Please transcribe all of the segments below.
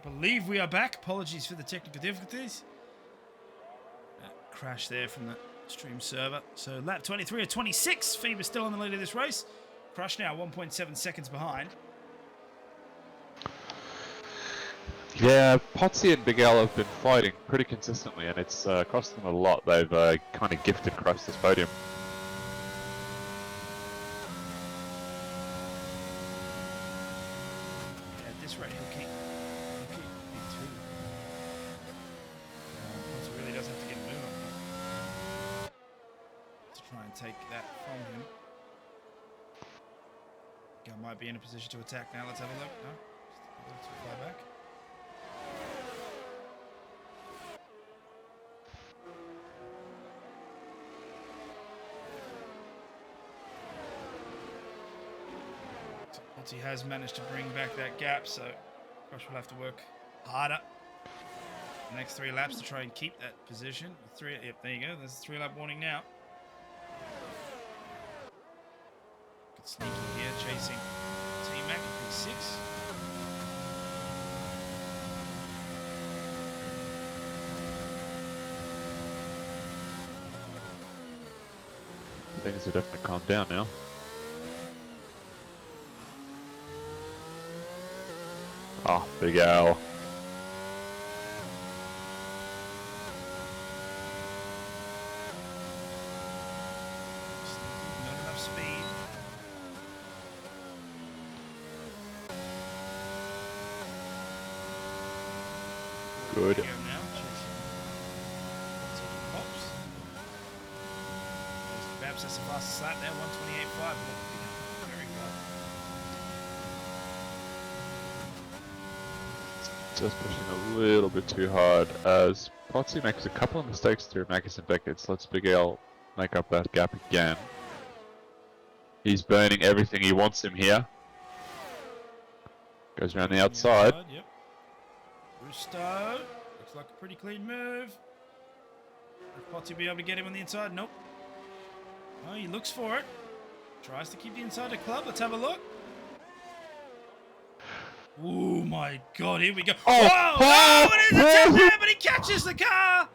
believe we are back. Apologies for the technical difficulties. Crash there from the stream server. So lap 23 or 26. Fever's still on the lead of this race. Crush now 1.7 seconds behind. Yeah, Potsy and Big Al have been fighting pretty consistently, and it's cost them a lot. They've kind of gifted Crush this podium. Yeah, at this rate, he'll keep P2. Potsy really does have to get a move on him to try and take that from him. Gal might be in a position to attack now. Let's have a look. No, just a little too far back. He has managed to bring back that gap, so Crush will have to work harder the next 3 laps to try and keep that position. Yep, there you go. There's a 3-lap warning now. Good sneaky here, chasing T-Mac in P6. Things have definitely calmed down now. Oh, Big Al. Not enough speed. Good. Here now, pops. Babs has the fastest lap there, 128.5. Very well. Just pushing a little bit too hard as Potsy makes a couple of mistakes through Magus and Beckett, lets Big Al make up that gap again. He's burning everything, he wants him here. Goes around the outside. Yep. Rusto. Looks like a pretty clean move. Will Potsy be able to get him on the inside? Nope. Oh, he looks for it. Tries to keep the inside of the club. Let's have a look. Oh my god, here we go. Oh, whoa! Oh, it is a tap there, but he catches the car!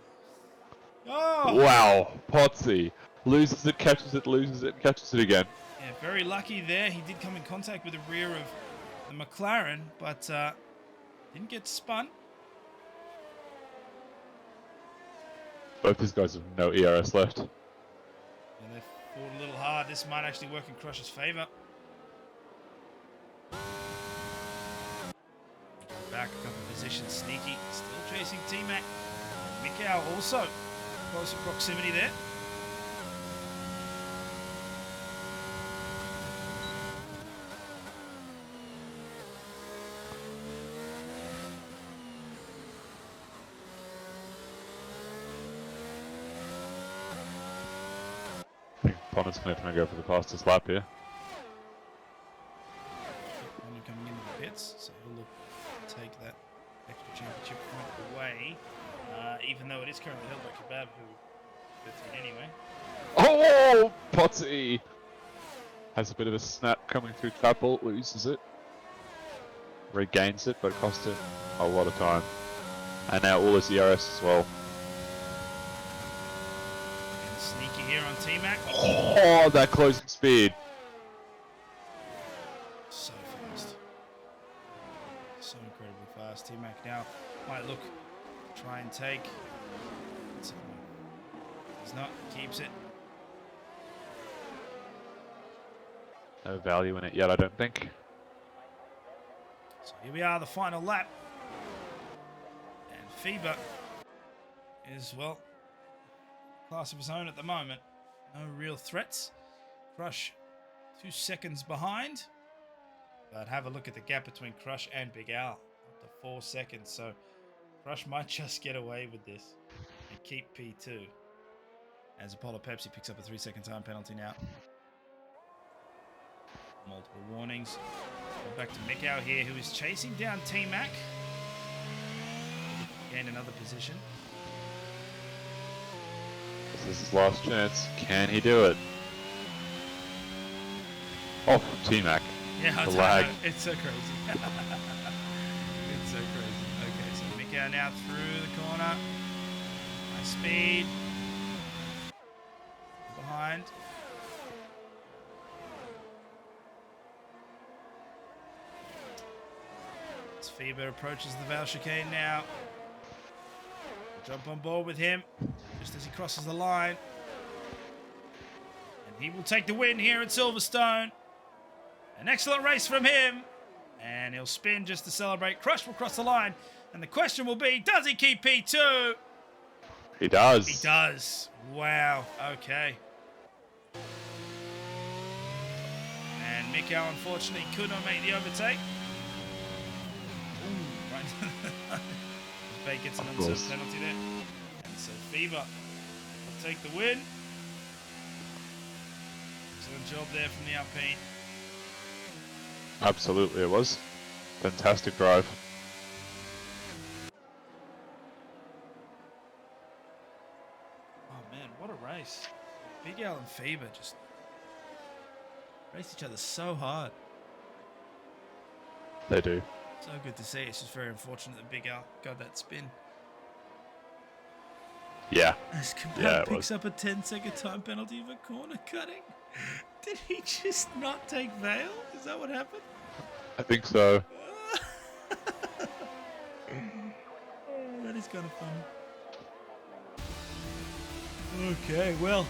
Oh! Wow, Potsy loses it, catches it, loses it, catches it again. Yeah, very lucky there. He did come in contact with the rear of the McLaren, but didn't get spun. Both these guys have no ERS left. And they fought a little hard. This might actually work in Crush's favour. Back a couple of positions, sneaky, still chasing T-Mac. Mikau also close in proximity there. I think Bonner's going to go for the fastest lap here. Bonner coming into the pits, so he'll look to take that extra championship point away, even though it is currently held by Kebab, who 15 anyway. Oh, Potsy has a bit of a snap coming through Chapel, loses it. Regains it, but it cost him a lot of time. And now all his ERS as well. And sneaky here on T-Mac. Oh, that closing speed. So fast. So incredibly fast. T-Mac now might look, try and take. He's not, keeps it. No value in it yet, I don't think. So here we are, the final lap. And Fever is, well, class of his own at the moment. No real threats. Crush 2 seconds behind. But have a look at the gap between Crush and Big Al. Up to 4 seconds. So Crush might just get away with this and keep P2. As Apollo Pepsi picks up a 3-second time penalty now. Multiple warnings. Go back to Mikau here, who is chasing down T-Mac. Gained another position. This is his last chance. Can he do it? Oh, T-Mac. Yeah, The lag. It's so crazy. It's so crazy. Mick now through the corner. High speed. Behind. As Feber approaches the Vale chicane now. Jump on board with him just as he crosses the line. And he will take the win here at Silverstone. An excellent race from him. And he'll spin just to celebrate. Crush will cross the line. And the question will be, does he keep P2? He does. He does. Wow. Okay. And Mikko, unfortunately, could not make the overtake. Ooh, right. Bay gets an unserved penalty there. And so Fever will take the win. Excellent job there from the Alpine. Absolutely, it was. Fantastic drive. Oh man, what a race. Big Al and Fever just raced each other so hard. They do. So good to see. It's just very unfortunate that Big Al got that spin. Yeah. As Yeah, picks up a 10-second time penalty for corner cutting. Did he just not take Vale? Is that what happened? I think so. Oh, that is kind of fun. Okay, well.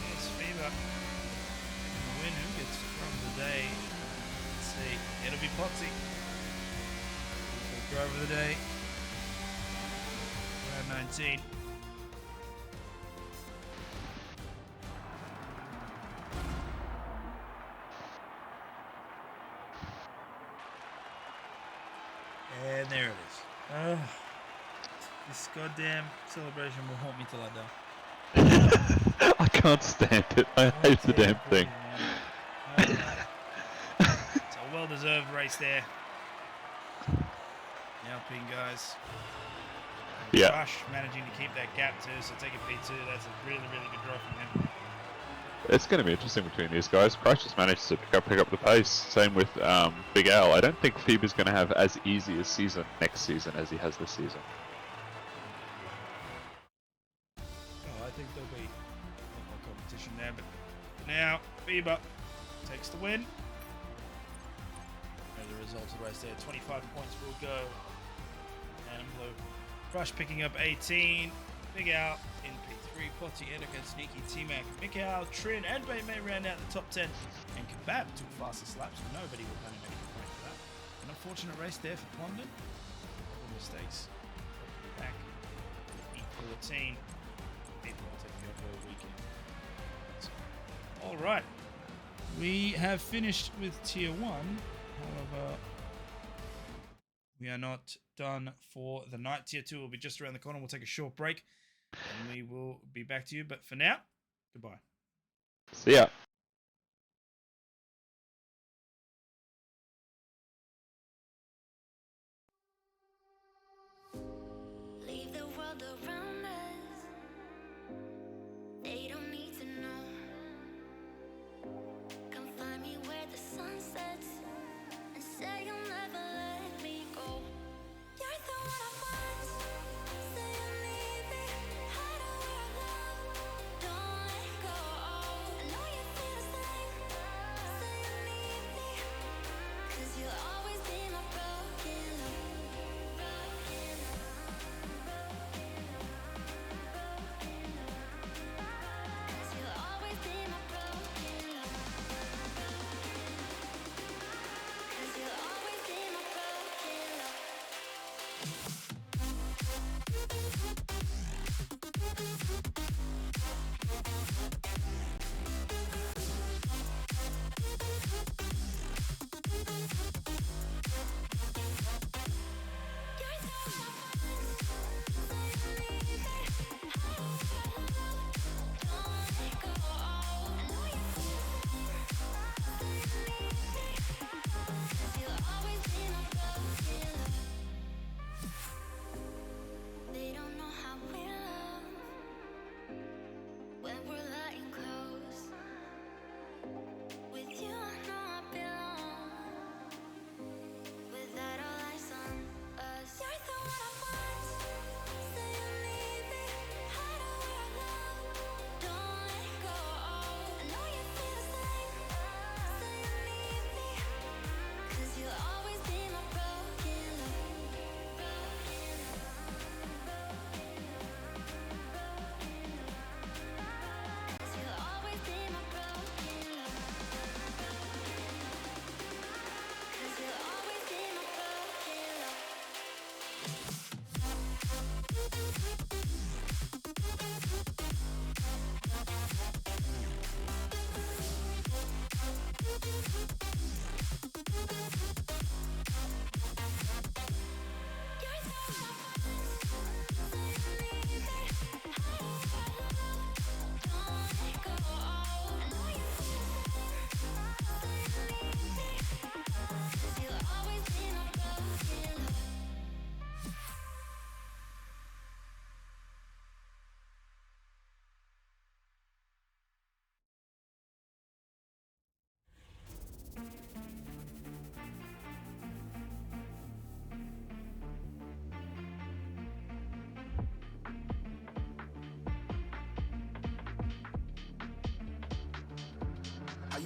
Yes, Fever. The win. Who gets from the day? Let's see. It'll be Potsy. Driver of the day. Round 19. And there it is. This goddamn celebration will haunt me till I die. I can't stand it. I hate the damn thing. It's a well-deserved race there. The Alpine guys. Yeah. Rush managing to keep that gap too, so taking P2, that's a really, really good drive from him. It's going to be interesting between these guys. Price just managed to pick up the pace. Same with Big Al. I don't think Feber's going to have as easy a season next season as he has this season. Oh, I think there'll be a lot more competition there, but now Feber takes the win. And the results of the race there, 25 points will go. And Blue. Rush picking up 18. Big Al in P3. Potty, Edeka, Sneaky, T-Mac, Mikal, Trin, and Bay May round out the top 10. And Kebab took fastest laps. Nobody will kind of make a point for that. An unfortunate race there for Pondon. Couple mistakes. Back. E14. People will take the overall weekend. So, all right. We have finished with Tier 1. However, we are not done for the night. Tier 2 will be just around the corner. We'll take a short break and we will be back to you. But for now, goodbye. See ya. Leave the world around us. They don't need to know. Come find me where the sun sets and say you'll never let me go. You're the one I want. Say you need me. Hide away love. Don't let go. I know you feel the same. Say you need me. 'Cause you'll always be my broken love. Broken love. Cause you'll always be my broken love. Cause you'll always be my broken love.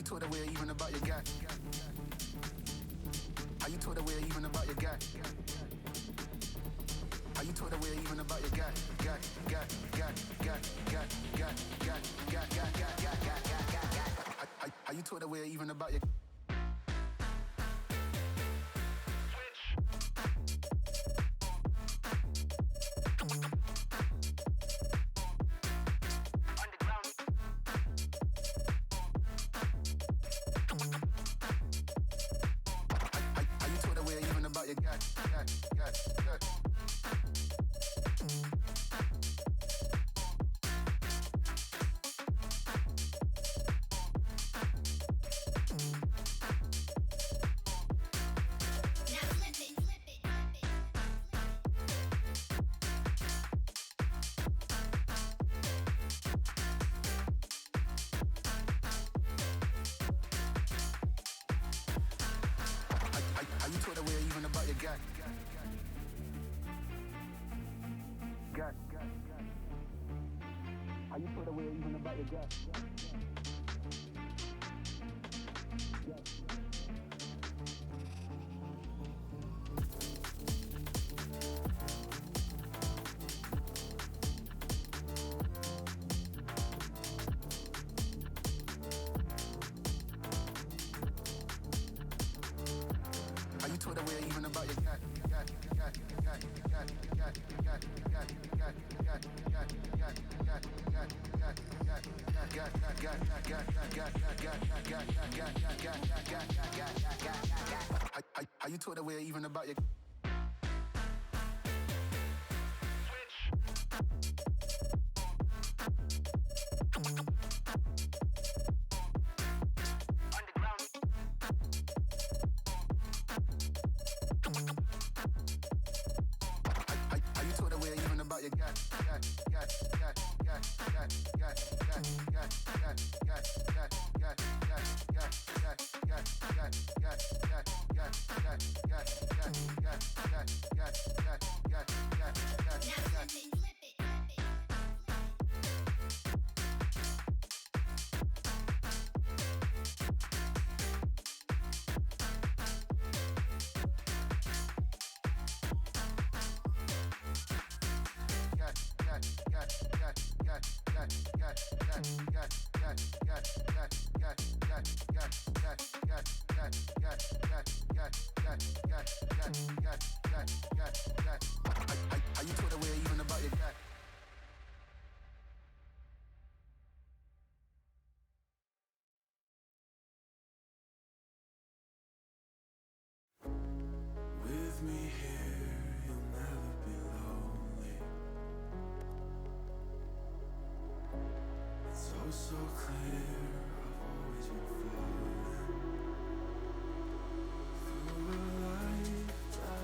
told her we're even about your guy? Are you told her we're even about your guy? Are you told her we're even about your guy? Are you told her we're even about your Are you told her we're even about your guy? Are you told her we're even about your guy? Are you told her we're even about your With me here, you'll never be lonely. It's oh so clear, I've always been falling through a lifetime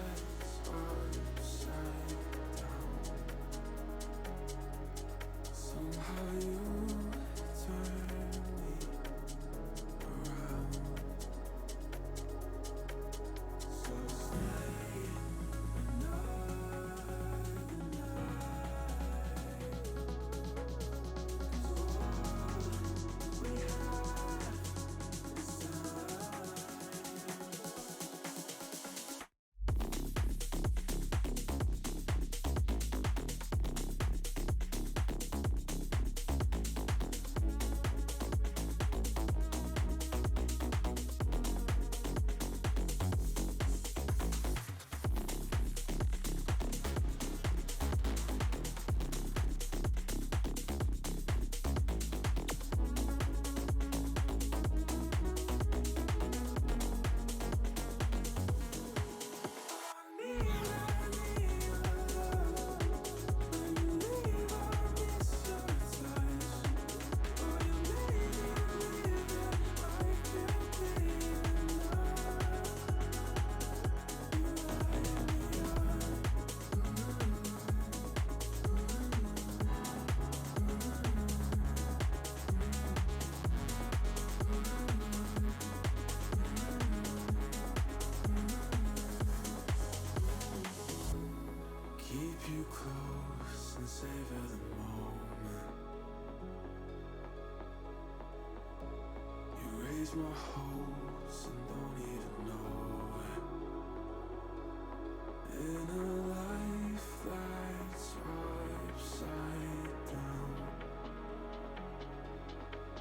my hopes and don't even know it. In a life that's upside down,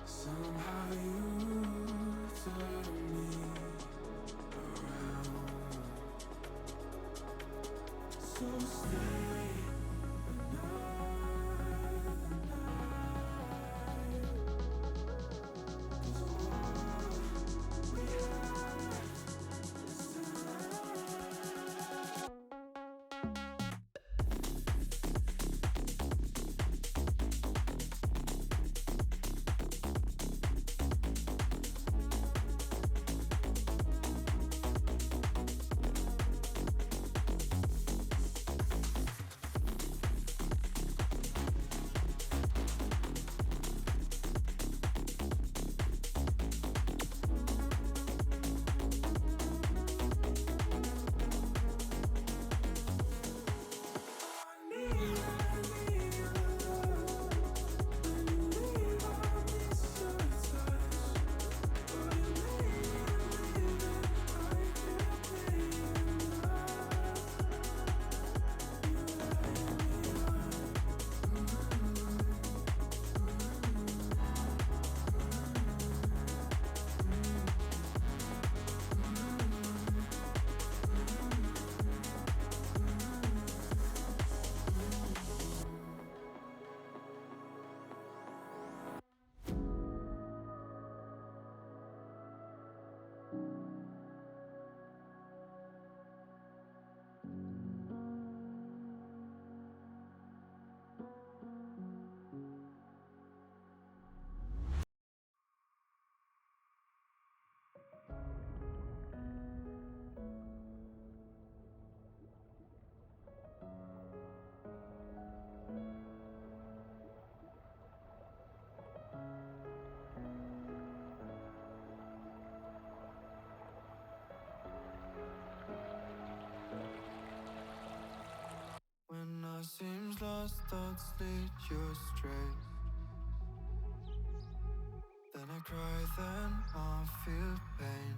somehow you turn me around. So stay another night, 'cause all we have is when I seems lost, thoughts lead you astray. Then I cry, then I feel pain.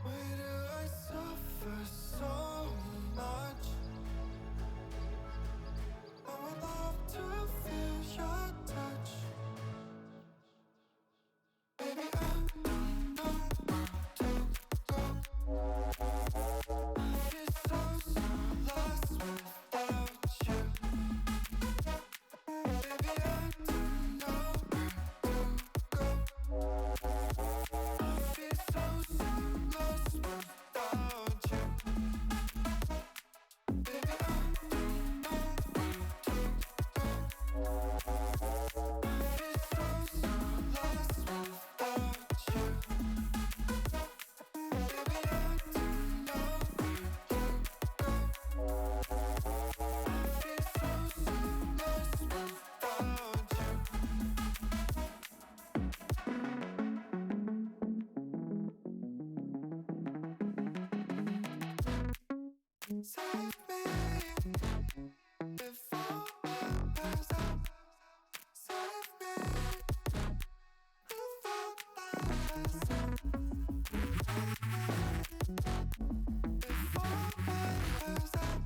Why do I suffer so much? I would love to feel your touch. Baby, I don't know where to go. I feel so lost without you. Baby, I don't know where to go. I feel so lost without you. Baby, I don't know where to go. I feel so lost without you. Baby, I don't know where to go. I feel so lost without you. Save me before I pass out. Save me before I pass out. Before I pass out.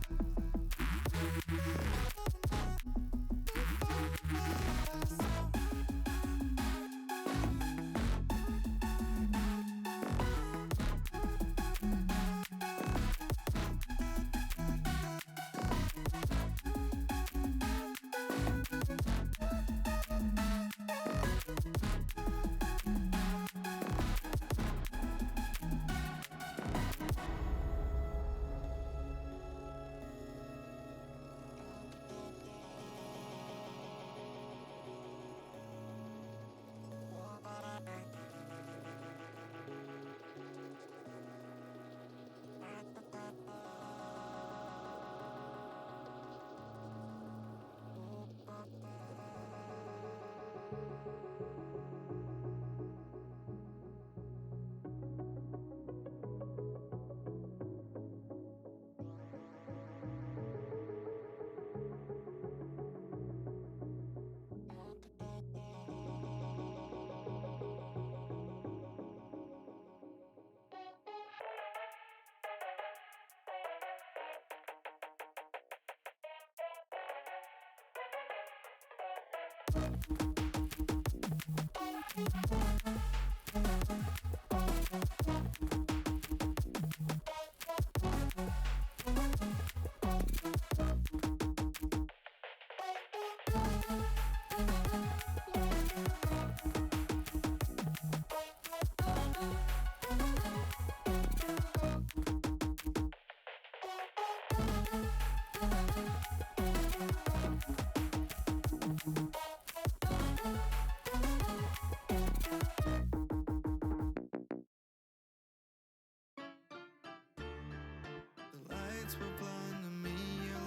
The lights were blinding me,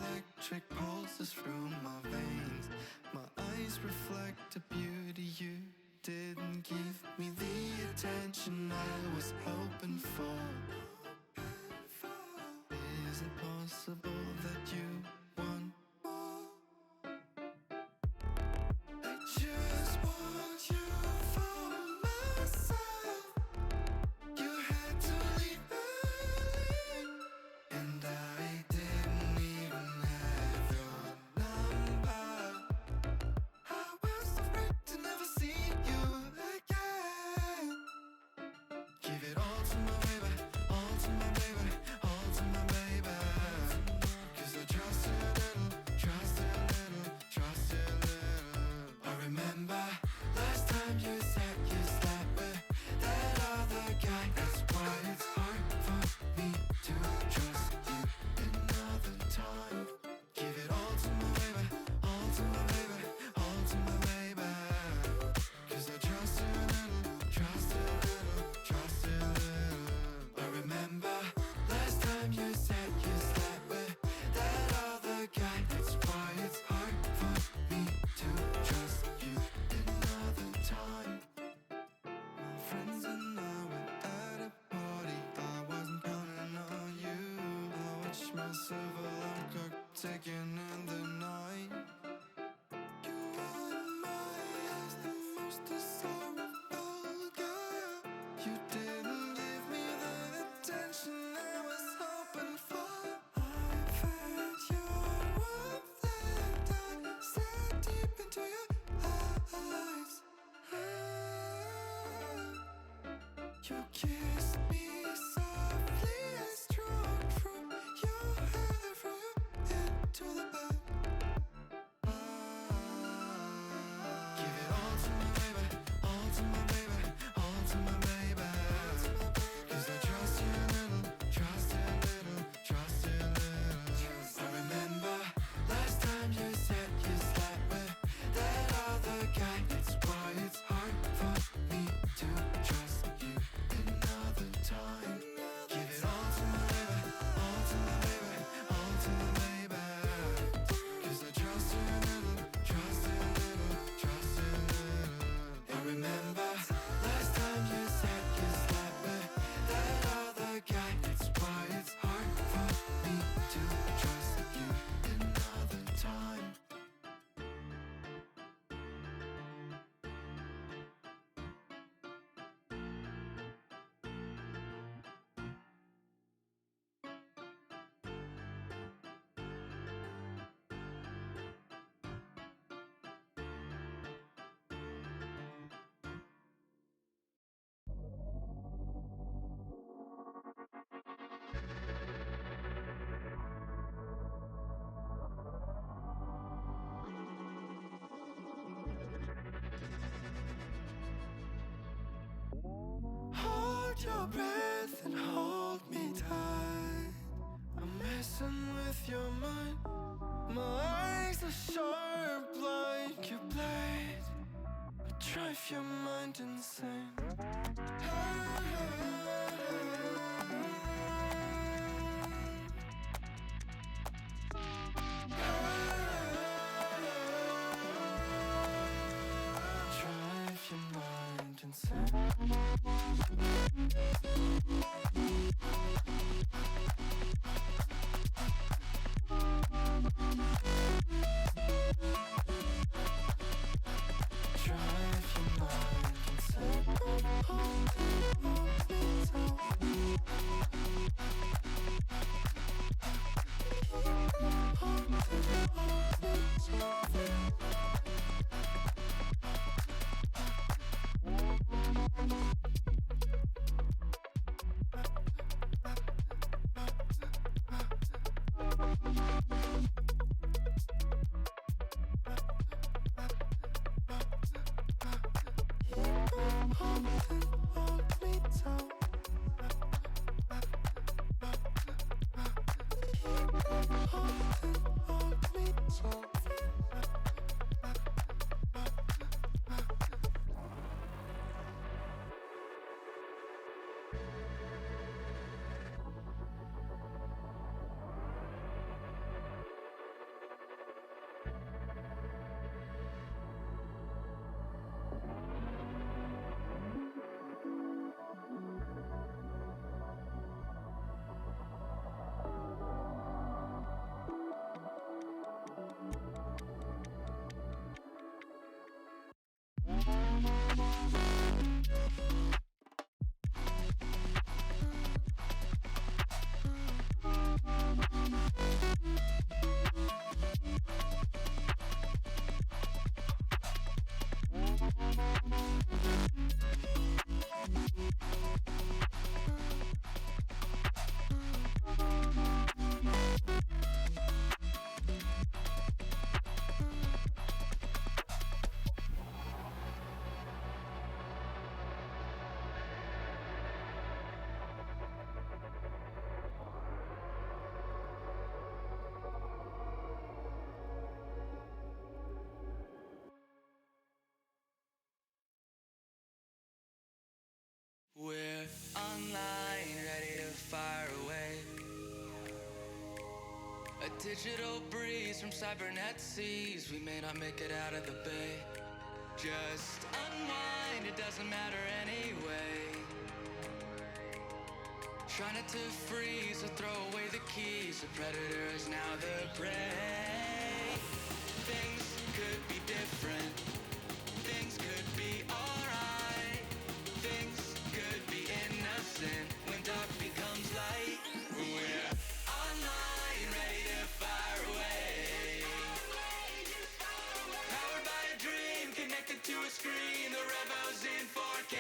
electric pulses through my veins. My eyes reflect the beauty you didn't give me the attention I was hoping for. Is it possible that you want more? I just want you for myself. You had to leave early, and I didn't even have your number. I was afraid to never see you again. Give it all to my baby, all to my baby, all to my baby. 'Cause I trust you a little, trust you a little, trust you a little. I remember last time you said you slept with that other guy. That's why it's hard for me to trust you another time. Give it all to my baby, all to my baby, all to my baby. 'Cause I trust you a little, trust you a little, trust you a little. I remember last time you said you slept with that other guy. That's why it's hard for me to trust you another time. My friends and I were at a party. I wasn't counting on you. I watched myself alarm clock ticking in the night. You were in my eyes the most desirable girl. You didn't give me the attention I was hoping for. I felt your warmth and I stared deep into your eyes. You kissed me softly and stroked through your hair from your head to the back. Give it all to my baby, all to my baby, all to my baby. 'Cause I trust you a little, trust you a little, trust you a little. I remember last time you said you slept with that other guy. That's why it's hard for me to trust you another time. Give it all to my baby, all to my baby, all to my baby. 'Cause I trust you a little, trust you a little, trust you a little. I remember last time you said you slept with that other guy. That's why it's hard for me to trust you another time. Hold your breath and hold me tight. I'm messing with your mind. My eyes are sharp like your blade. I drive your mind insane. Drive your mind insane. Drive your mind insane. We're online, ready to fire away. A digital breeze from cybernet seas. We may not make it out of the bay. Just unwind, it doesn't matter anyway. Try not to freeze or throw away the keys. The predator is now the prey. Things could be different. Things could be alright. Things could be innocent when dark becomes light. We're online, ready to fire away. Powered by a dream, connected to a screen. The revo's in 4K.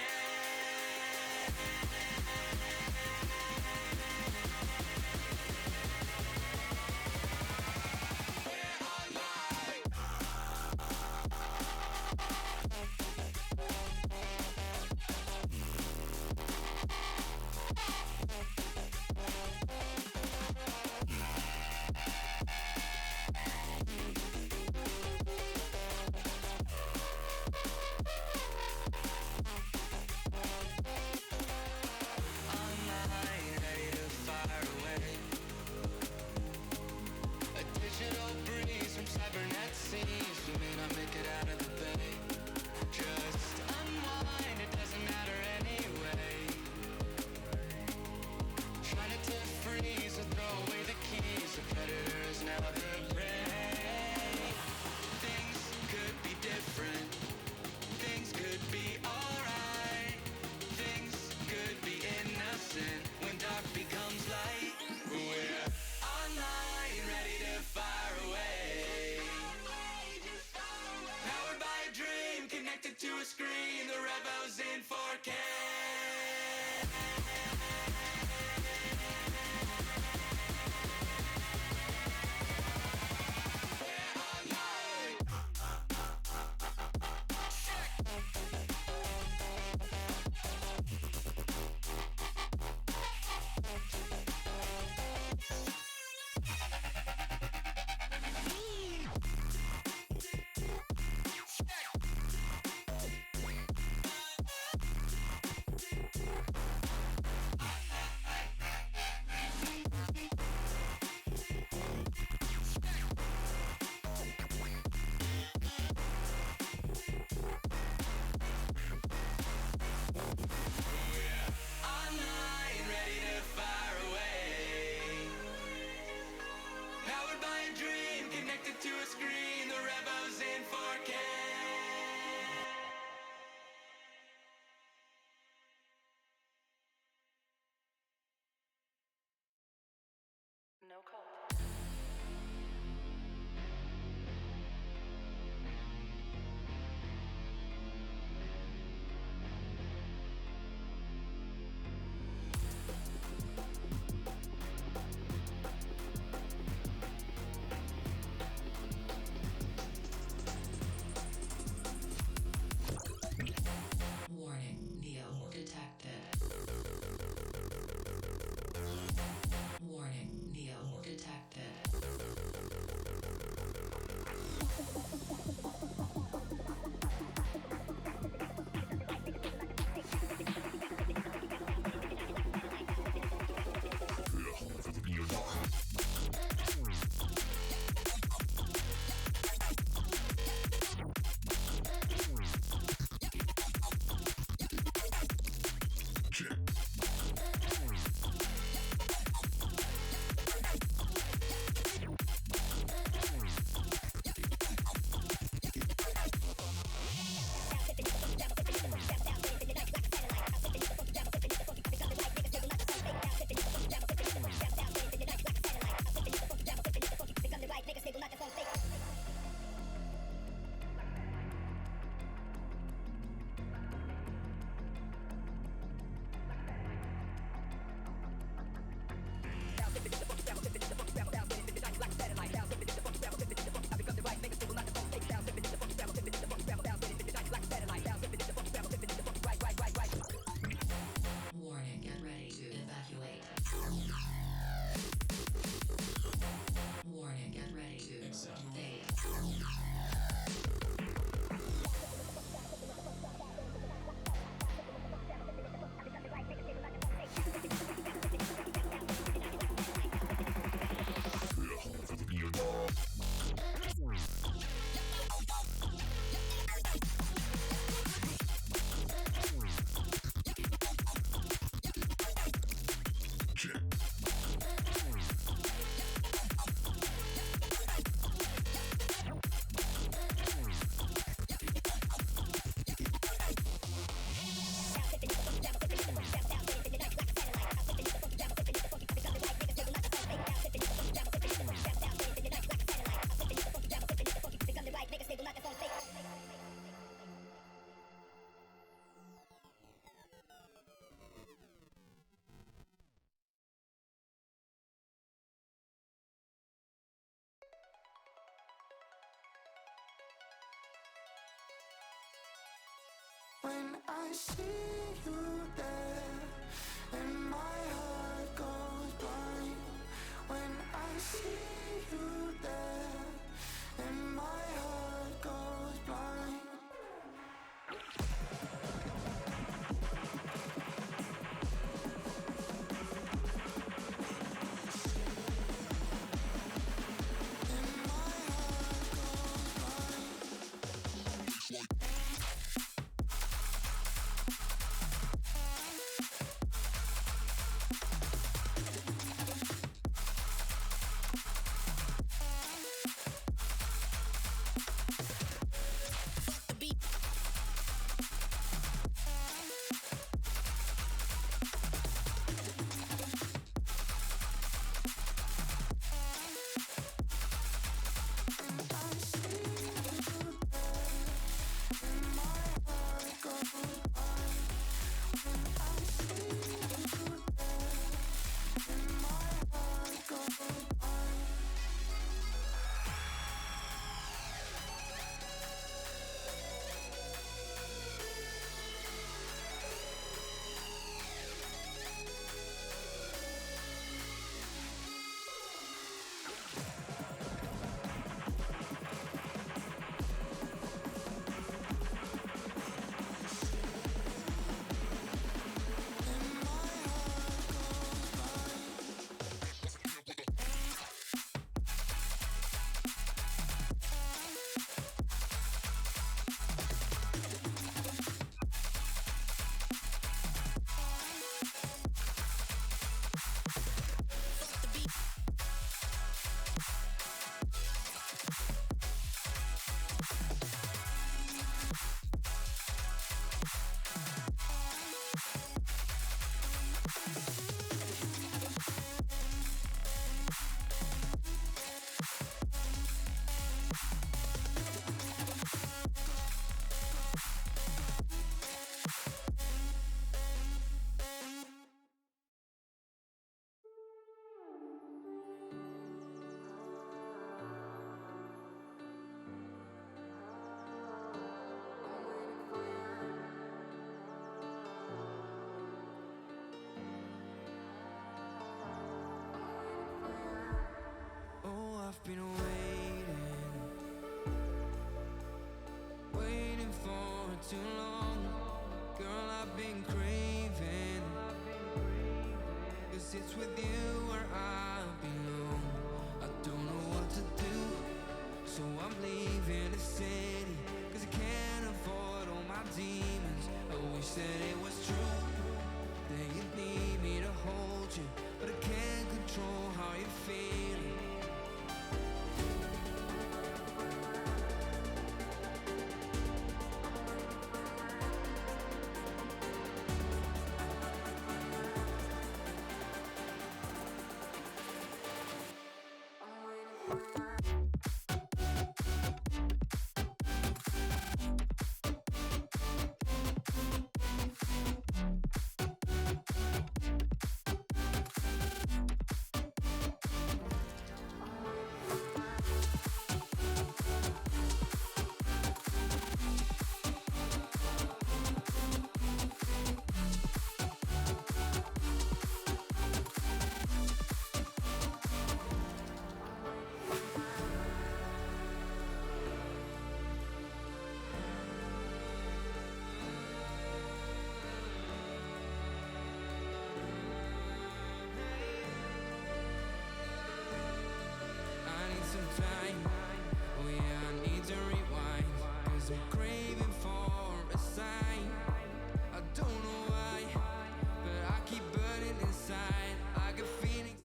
When dark becomes light, we're online, ready to fire away. Powered by a dream, connected to a screen. The revo's in 4K. No code. Warning, Neo detected. Warning, Neo detected. when I see you there, and my heart goes blind. When I see you there, and my heart goes blind. Oh, I've been waiting for too long. Girl, I've been craving, 'cause it's with you where I belong. I don't know what to do, so I'm leaving the city, 'cause I can't avoid all my demons. I wish that it was true, that you need me to hold you, but I can't control how you're feeling. Time. Oh yeah, I need to rewind, 'cause I'm craving for a sign. I don't know why, but I keep burning inside. I get feelings.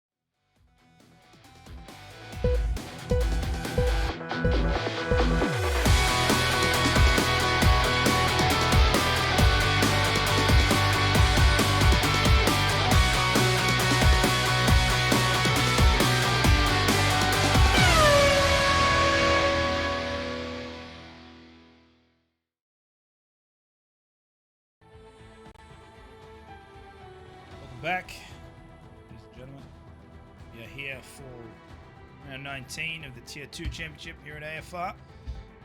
Back, ladies and gentlemen. We are here for round 19 of the Tier 2 Championship here at AFR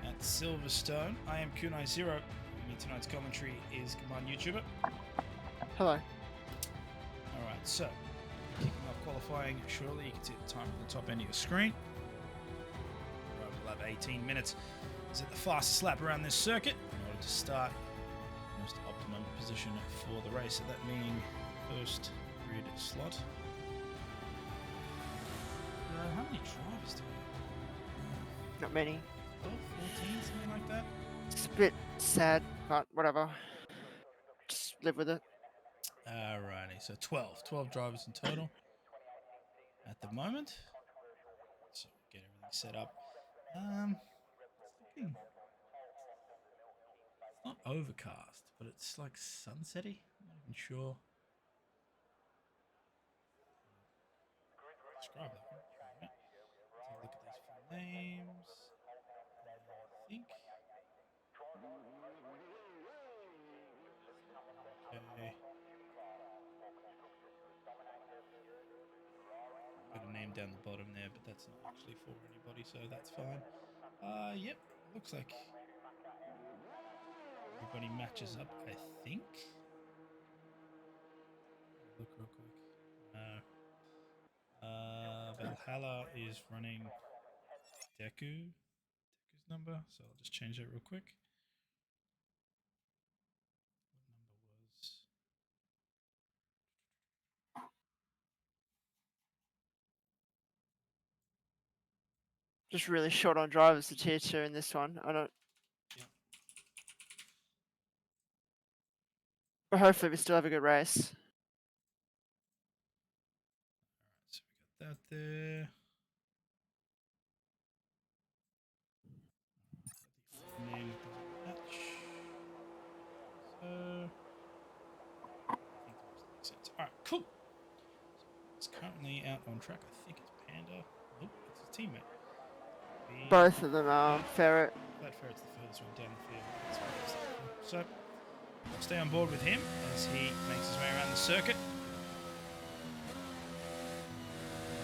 at Silverstone. I am Kunai Zero. me tonight's commentary is Command YouTuber. Hello. Alright, so kicking off qualifying shortly. You can see the time on the top end of your screen. We'll have 18 minutes. Is it the fastest lap around this circuit in order to start most optimum position for the race, that being first grid slot. How many drivers do we Not many. have? 14, something like that? It's a bit sad, but whatever. Just live with it. Alrighty, so 12 drivers in total at the moment. So we'll get everything set up. It's looking not overcast, but it's like sunsetty. I'm not even sure. Describe that one. Right. Take a look at these full names. I think. Okay. Got a name down the bottom there, but that's not actually for anybody, so that's fine. Yep. Looks like everybody matches up, I think. Look real quick. No. Valhalla is running Deku's number, so I'll just change that real quick. What number was? Just really short on drivers to tier 2 in this one. I don't. Yeah. But hopefully we still have a good race. Alright, so we got that there. The name doesn't match. So I think the rest makes sense. Alright, cool. So it's currently out on track. I think it's Panda. Nope, it's his teammate. Both of them are ferret. Flat Ferret's the furthest one down the field. That's what it's like. So we'll stay on board with him as he makes his way around the circuit.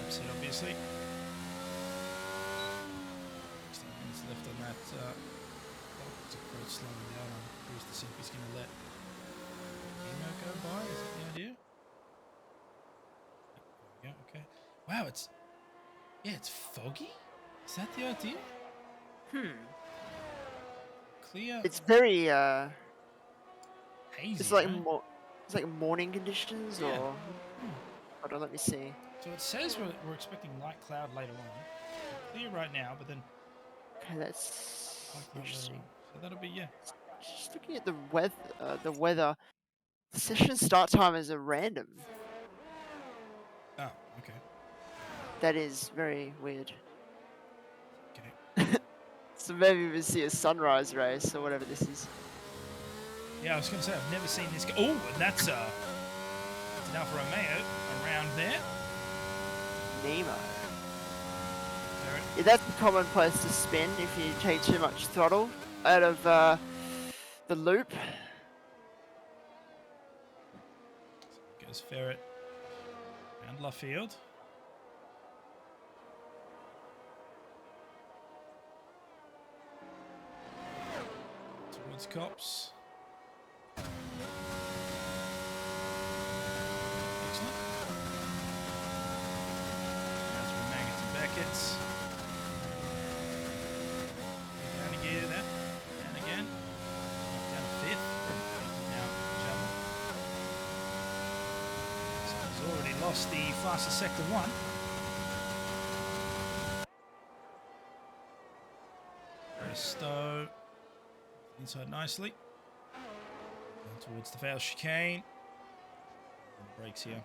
Upset, obviously. 16 minutes left on that. It's a quite slowing down. I'm curious to see if he's going to let Emo go by. Is that the idea? There we go. Okay. Wow, it's foggy. Is that the idea? Clear. It's very hazy. it's like right? it's like morning conditions Yeah. or hold on, let me see. So it says we're expecting light cloud later on. Clear right now, but then Okay, that's light cloud later interesting. on. So that'll be Just looking at the weather. The session start time is a random. Oh, okay. That is very weird. Okay. So maybe we see a sunrise race or whatever this is. Yeah, I was going to say I've never seen this. Oh, and that's an Alfa Romeo around there. Nemo. There it- Yeah, that's a common place to spin if you take too much throttle out of the loop. Goes Ferret and Luffield. Towards Cops. Excellent. As we Maggots and Beckett's. Down again, that. Down again. Down to fifth. Now, Jabba. So he's already lost the fastest sector one. Stowe. Inside nicely. Down towards the foul chicane. And the brakes here.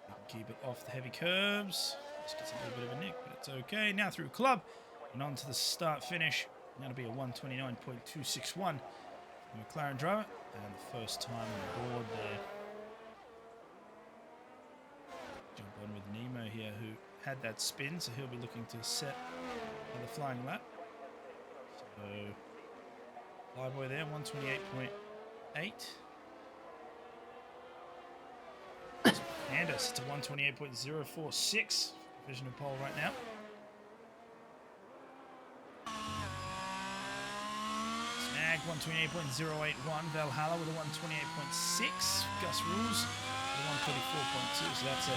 We can keep it off the heavy curbs. Just gets a little bit of a nick, but it's okay. Now through club and on to the start finish. That'll be a 129.261 from McLaren driver. And the first time on board there. Jump on with Nemo here, who had that spin, so he'll be looking to set the flying lap. So, Flyboy there, 128.8. Anders to 128.046. Provisional pole right now. Snag 128.081. Valhalla with a 128.6. Gus Rules with a 134.2. So that's a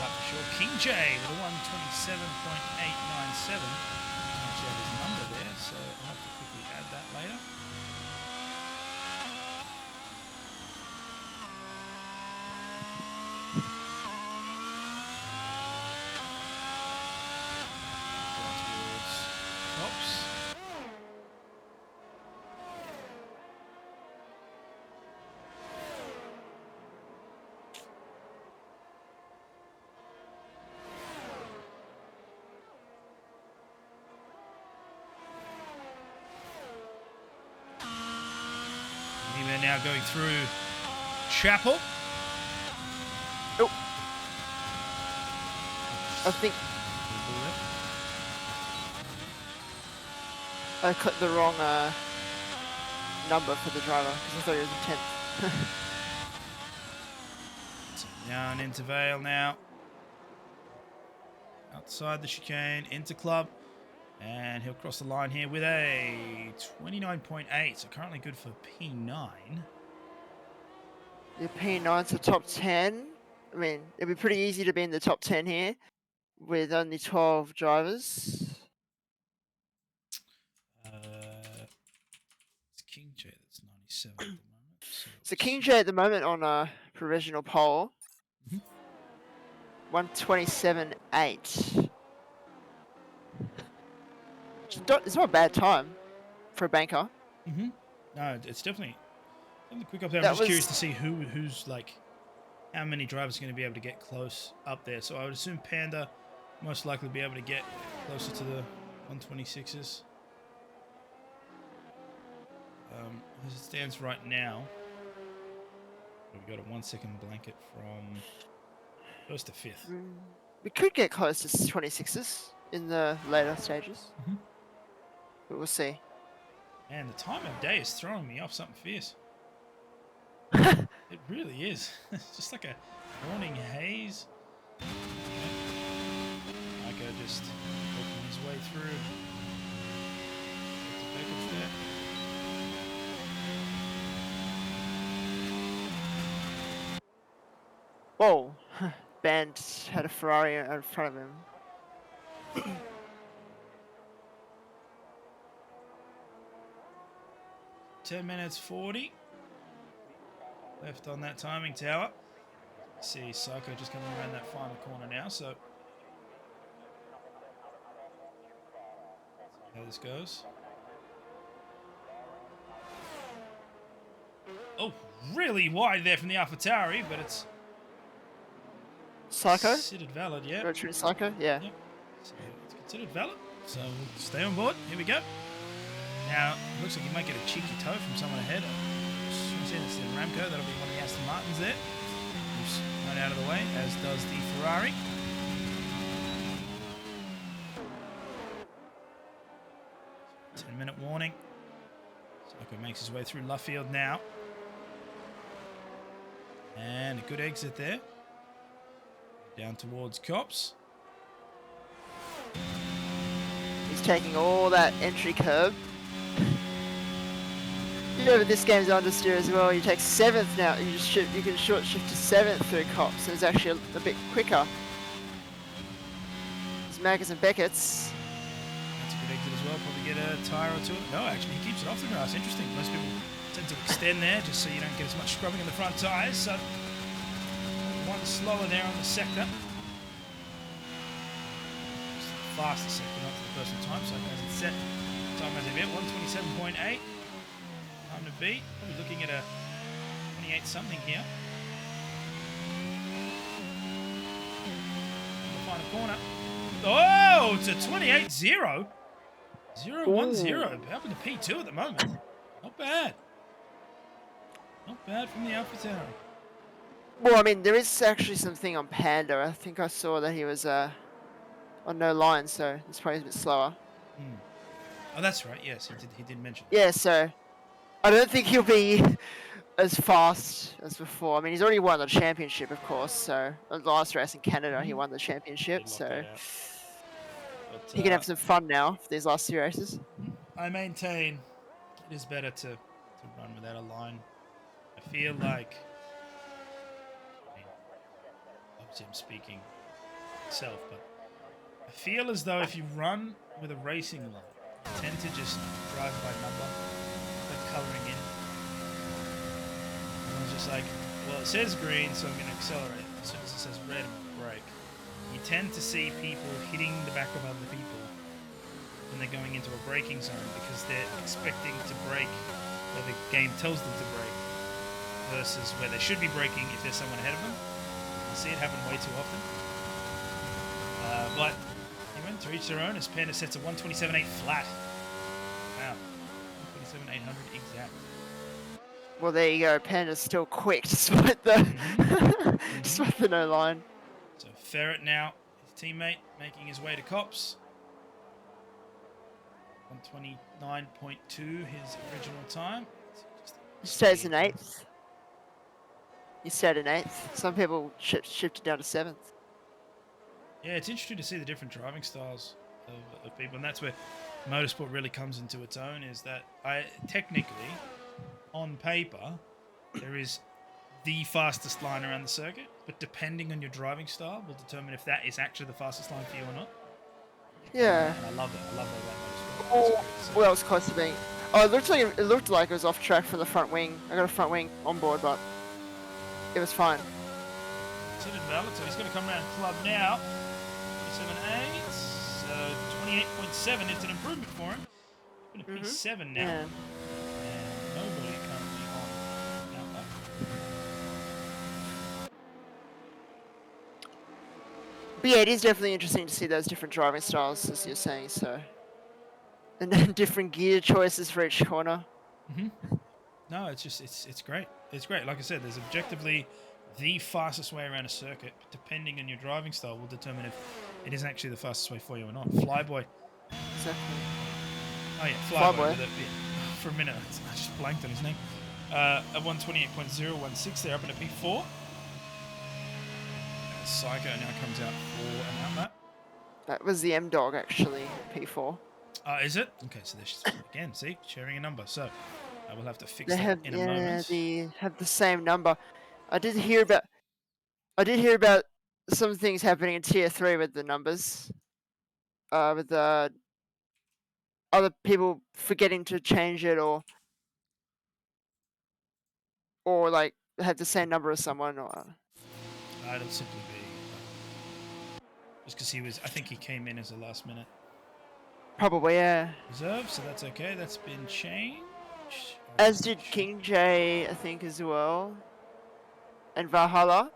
lap for sure. King J with a 127.897. Actually have his number there, so I'll have to quickly add that later. We're now going through Chapel. Oh. I think I clicked the wrong number for the driver because I thought he was in 10th. So down into Vale now. Outside the chicane, into club. And he'll cross the line here with a 29.8. So currently good for P9. The P9's the top 10. I mean, it'd be pretty easy to be in the top 10 here with only 12 drivers. It's King J that's 97 at the moment. So King J at the moment on a provisional pole. 127.8. It's not a bad time for a banker. No, it's definitely quick up there. I'm That just was- curious to see who's like, how many drivers are going to be able to get close up there. So I would assume Panda most likely be able to get closer to the 126s. As it stands right now, we've got a 1 second blanket from first to fifth. We could get close to 26s in the later stages. But we'll see. Man, the time of day is throwing me off something fierce. It really is. It's just like a morning haze. Micah just working his way through. Beckett's there. Whoa! Band had a Ferrari in front of him. 10 minutes 40 left on that timing tower. See Psycho just coming around that final corner now, so how this goes. Oh, really wide there from the AlphaTauri, but it's Psycho? considered valid, yeah. Road Trip Psycho? Yeah. Yep. So it's considered valid, so we'll stay on board. Here we go. Now, it looks like you might get a cheeky toe from someone ahead. It's the Ramco, that'll be one of the Aston Martins there. Who's right out of the way, as does the Ferrari. Ten-minute warning. Psycho makes his way through Luffield now. And a good exit there. Down towards Cops. He's taking all that entry curb. You know, but this game's understeer as well. You take 7th now. You can short shift to 7th through Cops, and it's actually a bit quicker. It's Maggers and Beckett's. That's a good exit as well. Probably get a tyre or two. No, actually, he keeps it off the grass. Interesting. Most people tend to extend there just so you don't get as much scrubbing in the front tyres. So one slower there on the sector. Just the fastest sector, not for the personal time. So as it set, time as a bit 127.8. Time to beat. Probably looking at a 28 something here. The final corner. Oh, it's a 28-0. 0-1-0. Up in the P2 at the moment. Not bad. Not bad from the AlphaTauri. Well, I mean, there is actually something on Panda. I think I saw that he was on no line, so it's probably a bit slower. Oh, that's right. Yes, he did mention. Yeah, so I don't think he'll be as fast as before. I mean, he's already won the championship, of course. So the last race in Canada, he won the championship. So he can have some fun now for these last 2 races. I maintain it is better to run without a line. I feel like, I mean, obviously I'm speaking myself, but I feel as though if you run with a racing line, you tend to just drive by number, like colouring in. And it's just like, well, it says green, so I'm going to accelerate. As soon as it says red, I'm going to brake. You tend to see people hitting the back of other people when they're going into a braking zone because they're expecting to brake where the game tells them to brake versus where they should be braking if there's someone ahead of them. I see it happen way too often. But even to each their own, as Panda sets a 127.8 flat. Wow. 127.800 exact. Well, there you go. Panda's still quick despite the despite the no line. So Ferret now, his teammate, making his way to Cops. 129.2, his original time. He stays in 8th. He stayed in 8th. Some people shifted down to 7th. Yeah, it's interesting to see the different driving styles of people, and that's where motorsport really comes into its own, is that technically, on paper, there is the fastest line around the circuit, but depending on your driving style will determine if that is actually the fastest line for you or not. Yeah. And I love that. I love that about motorsport. Oh, well, it was close to being. Oh, it looked like it was off track from the front wing. I got a front wing on board, but it was fine. So did Valid, so he's going to come around club now. 27.8, so 28.7. It's an improvement for him. He's going to P7 now. Yeah. And nobody currently on Outback. But yeah, it is definitely interesting to see those different driving styles, as you're saying. So, and then different gear choices for each corner. No, it's just it's great. It's great. Like I said, there's objectively the fastest way around a circuit, but depending on your driving style will determine if it is actually the fastest way for you or not. Flyboy. Exactly. Oh yeah, Flyboy. With it, yeah. For a minute, I just blanked on his name. At 128.016, they're up in a P4. Psycho now comes out for an outlet. That was the M Dog actually, P4. Is it? Okay, so they're again, see, sharing a number. So I will have to fix They that have in a moment. they have the same number. I did hear about some things happening in tier 3 with the numbers. With the other people forgetting to change it or like have the same number as someone or It'll simply be just because he was. I think he came in as a last minute probably, yeah. reserve, so that's okay. That's been changed. As did King J, I think, as well. And Valhalla.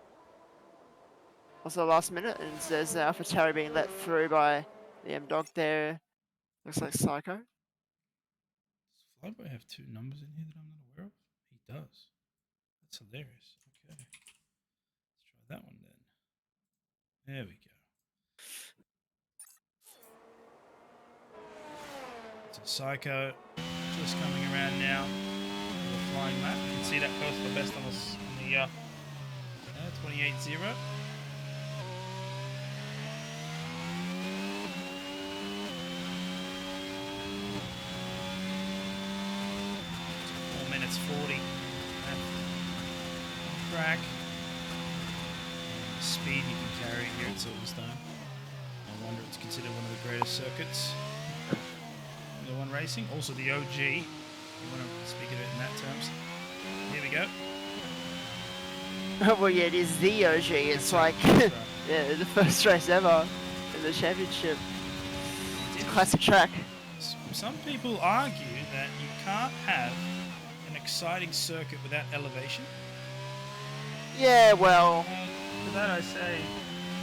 Also last minute, and there's the AlphaTauri being let through by the M Dog there. Looks like Psycho. Does Flyboy have two numbers in here that I'm not aware of? He does. That's hilarious. Okay. Let's try that one then. There we go. So Psycho just coming around now with a flying lap. You can see that personal best on the 28.0. Minutes 40 at track. The speed you can carry here at Silverstone. No wonder it's considered one of the greatest circuits. The one racing, also the OG. You want to speak of it in that terms. Here we go. Well, yeah, it is the OG. It's like yeah, the first race ever in the championship. It's a classic track. Some people argue that you can't have an exciting circuit without elevation. Yeah, well, For that I say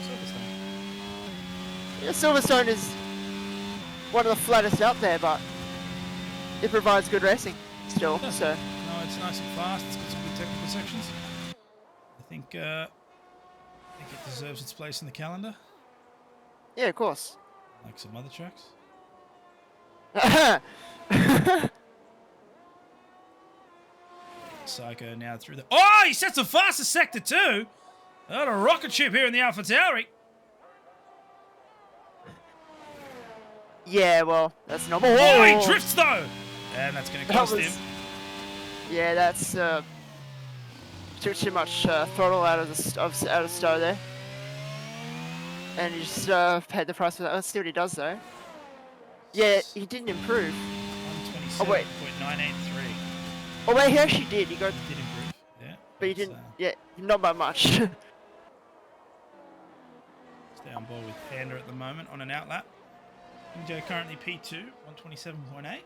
Silverstone. yeah, Silverstone is one of the flattest out there, but it provides good racing still. So No, it's nice and fast. It's got some good technical sections. I think it deserves its place in the calendar, yeah, of course. like some other tracks. Psycho now through the. Oh, he sets the fastest sector too. What a rocket ship here in the AlphaTauri. Yeah, well, that's normal. Oh, he drifts though! And that's going to That cost was- him. Yeah, that's too much throttle out of out of stow there. And he just paid the price for that. Let's see what he does though. Yeah, he didn't improve. 127.983. Oh wait, he actually did. He got, He did improve. Yeah. but he let's, didn't. Yeah, not by much. Stay on board with Panda at the moment on an outlap. Joe currently P2, 127.8.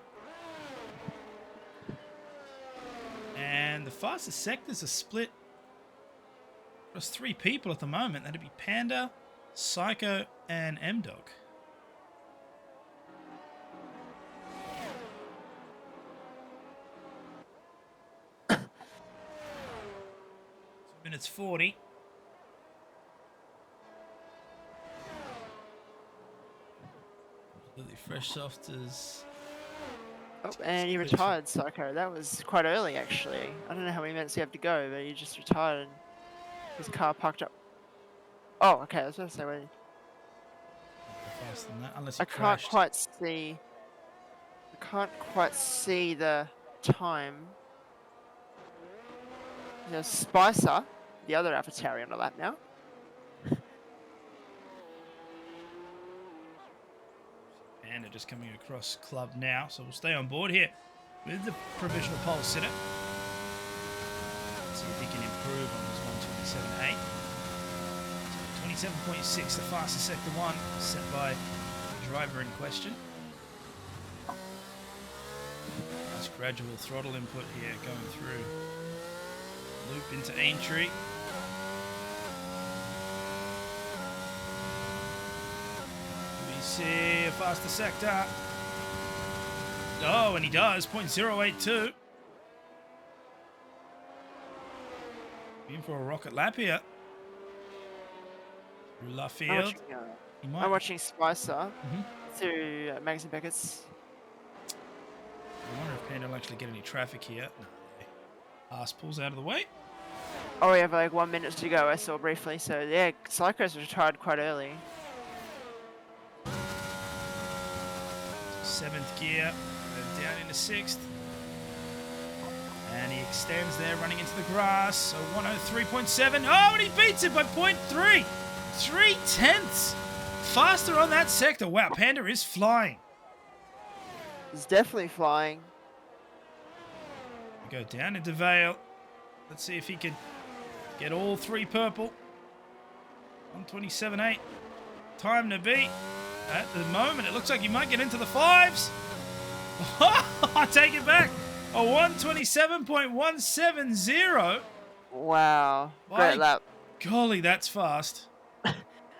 And the fastest sectors are split across 3 people at the moment. That'd be Panda, Psycho, and M-Dog. 2 minutes 40. Completely fresh softers. Oh, and he retired, Psycho. That was quite early, actually. I don't know how many minutes you have to go, but he just retired and his car parked up. Oh, okay. I was going to say, wait. Faster than that, unless I you can't crashed. quite see. I can't quite see the time. There's Spicer, the other AFR on the lap now. Panda just coming across club now, so we'll stay on board here with the provisional pole sitter. See if he can improve on his 127.8. So 27.6, the fastest sector 1, set by the driver in question. Nice gradual throttle input here going through. Loop into Aintree. We see a faster sector. Oh, and he does. 0.082. In for a rocket lap here. Through Luffield. I'm watching Spicer through Magazine Beckett's. I wonder if Panda will actually get any traffic here. No. Pass pulls out of the way. Oh, we have like 1 minute to go, I saw briefly. So, yeah, Psycho's retired quite early. 7th gear. Then down into 6th. And he extends there, running into the grass. So 103.7. Oh, and he beats it by 0.3. 3/10 faster on that sector. Wow, Panda is flying. He's definitely flying. We go down into Vale. Let's see if he can get all 3 purple. 127.8. Time to beat. At the moment, it looks like you might get into the 5s. I take it back. A 127.170. Wow. My Great lap. Golly, that's fast.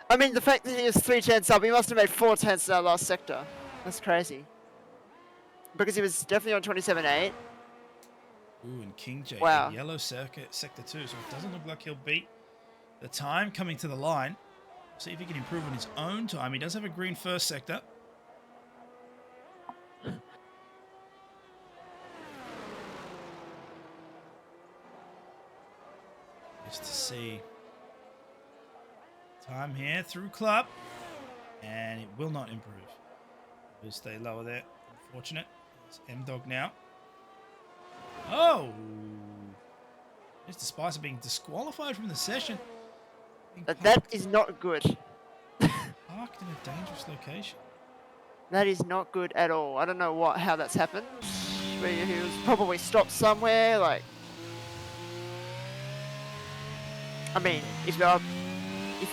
I mean, the fact that he was 3/10 up, he must have made 4/10 in that last sector. That's crazy. Because he was definitely on 27.8. Ooh, and King J, Wow. yellow sector 2, so it doesn't look like he'll beat the time coming to the line. See if he can improve on his own time. He does have a green first sector. Just to see time here through club, and it will not improve. We'll stay lower there. Unfortunate. It's M-Dog now. Oh! Mr. Spicer being disqualified from the session. Being That is not good. parked in a dangerous location. That is not good at all. I don't know how that's happened. Where he was probably stopped somewhere, like. I mean, if you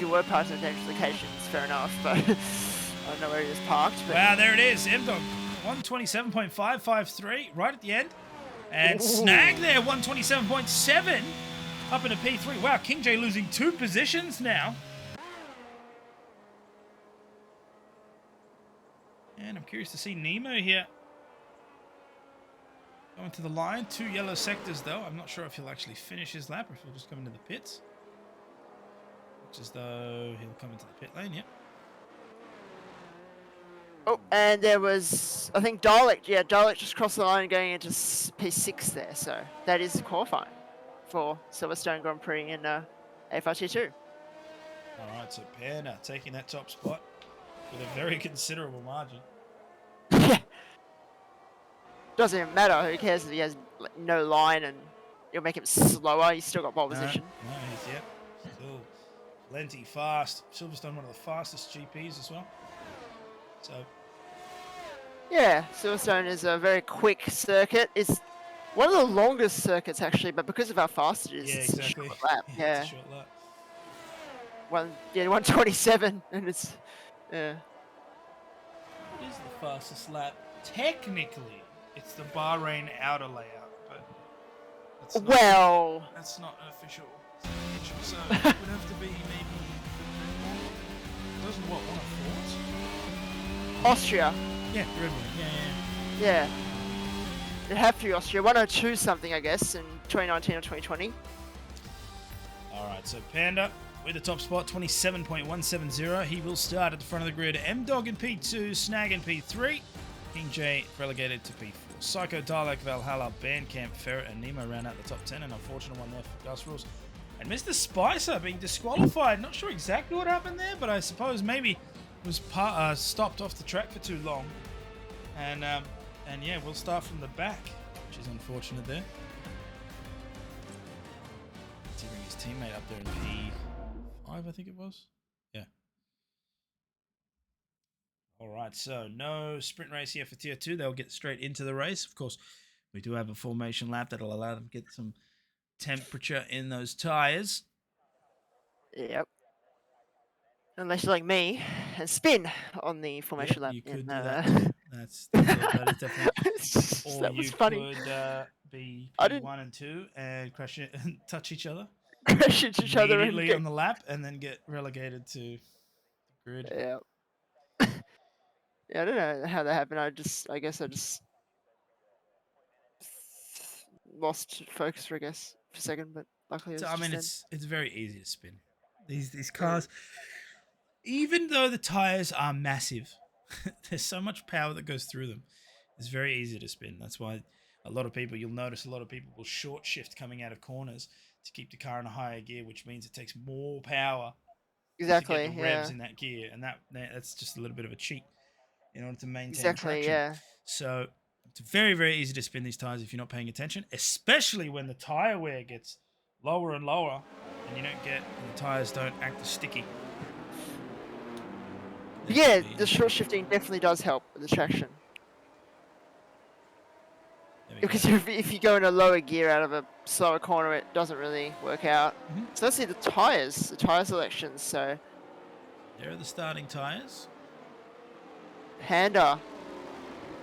were parked in a dangerous location, it's fair enough, but I don't know where he was parked. But Wow, there it is. M-Dog, 127.553 right at the end. And Snag there, 127.7 up into P3. Wow, King J losing 2 positions now. And I'm curious to see Nemo here. Going to the line. 2 yellow sectors, though. I'm not sure if he'll actually finish his lap or if he'll just come into the pits. Looks as though he'll come into the pit lane, yep. oh, and there was, I think Dalek. Yeah, Dalek just crossed the line going into P6 there. So that is qualifying for Silverstone Grand Prix in AFR Tier 2. All right, so Panda taking that top spot with a very considerable margin. Doesn't even matter. Who cares if he has like, no line and you'll make him slower? He's still got pole position. No, he's still plenty fast. Silverstone, one of the fastest GPs as well. So Yeah, Silverstone is a very quick circuit. It's one of the longest circuits actually, but because of how fast it is, yeah, it's exactly. a short lap. Yeah, It's a short lap. 127, and it's yeah. It is the fastest lap. Technically, it's the Bahrain outer layout, but that's not an official signature, so it would have to be maybe. Doesn't what 104? Austria. Yeah, Red Bull. Yeah. Yeah. It'd have to be Austria. 102 something, I guess, in 2019 or 2020. All right, so Panda with the top spot, 27.170. He will start at the front of the grid. M-Dog in P2, Snag in P3. King J relegated to P4. Psycho, Dalek, Valhalla, Bandcamp, Ferret, and Nemo round out the top 10. An unfortunate one there for Gus Rules. And Mr. Spicer being disqualified. Not sure exactly what happened there, but I suppose maybe was stopped off the track for too long. And yeah, we'll start from the back, which is unfortunate there. Let's bring his teammate up there in P5, I think it was. Yeah. All right, so no sprint race here for Tier 2. They'll get straight into the race. Of course, we do have a formation lap that'll allow them to get some temperature in those tires. Yep. Unless you're like me and spin on the formation lap. You could do that. that. That is definitely. Or That was you funny. could be I didn't- P1 and 2 and crash it and touch each other Crash into each other and immediately get... on the lap, and then get relegated to the grid. Yeah. Yeah, I don't know how that happened. I guess I just lost focus for a second, but luckily it So, was I mean, just it's very easy to spin. These cars, even though the tires are massive, there's so much power that goes through them. It's very easy to spin. That's why you'll notice a lot of people will short shift coming out of corners to keep the car in a higher gear, which means it takes more power exactly, to get the yeah. revs in that gear, and that's just a little bit of a cheat in order to maintain Exactly, traction. yeah. So it's very, very easy to spin these tires if you're not paying attention, especially when the tire wear gets lower and lower, and the tires don't act as sticky. Yeah, the short shifting definitely does help with the traction. There we Because go. if you go in a lower gear out of a slower corner, it doesn't really work out. Mhm. So let's see the tire selections. So There are the starting tires. Panda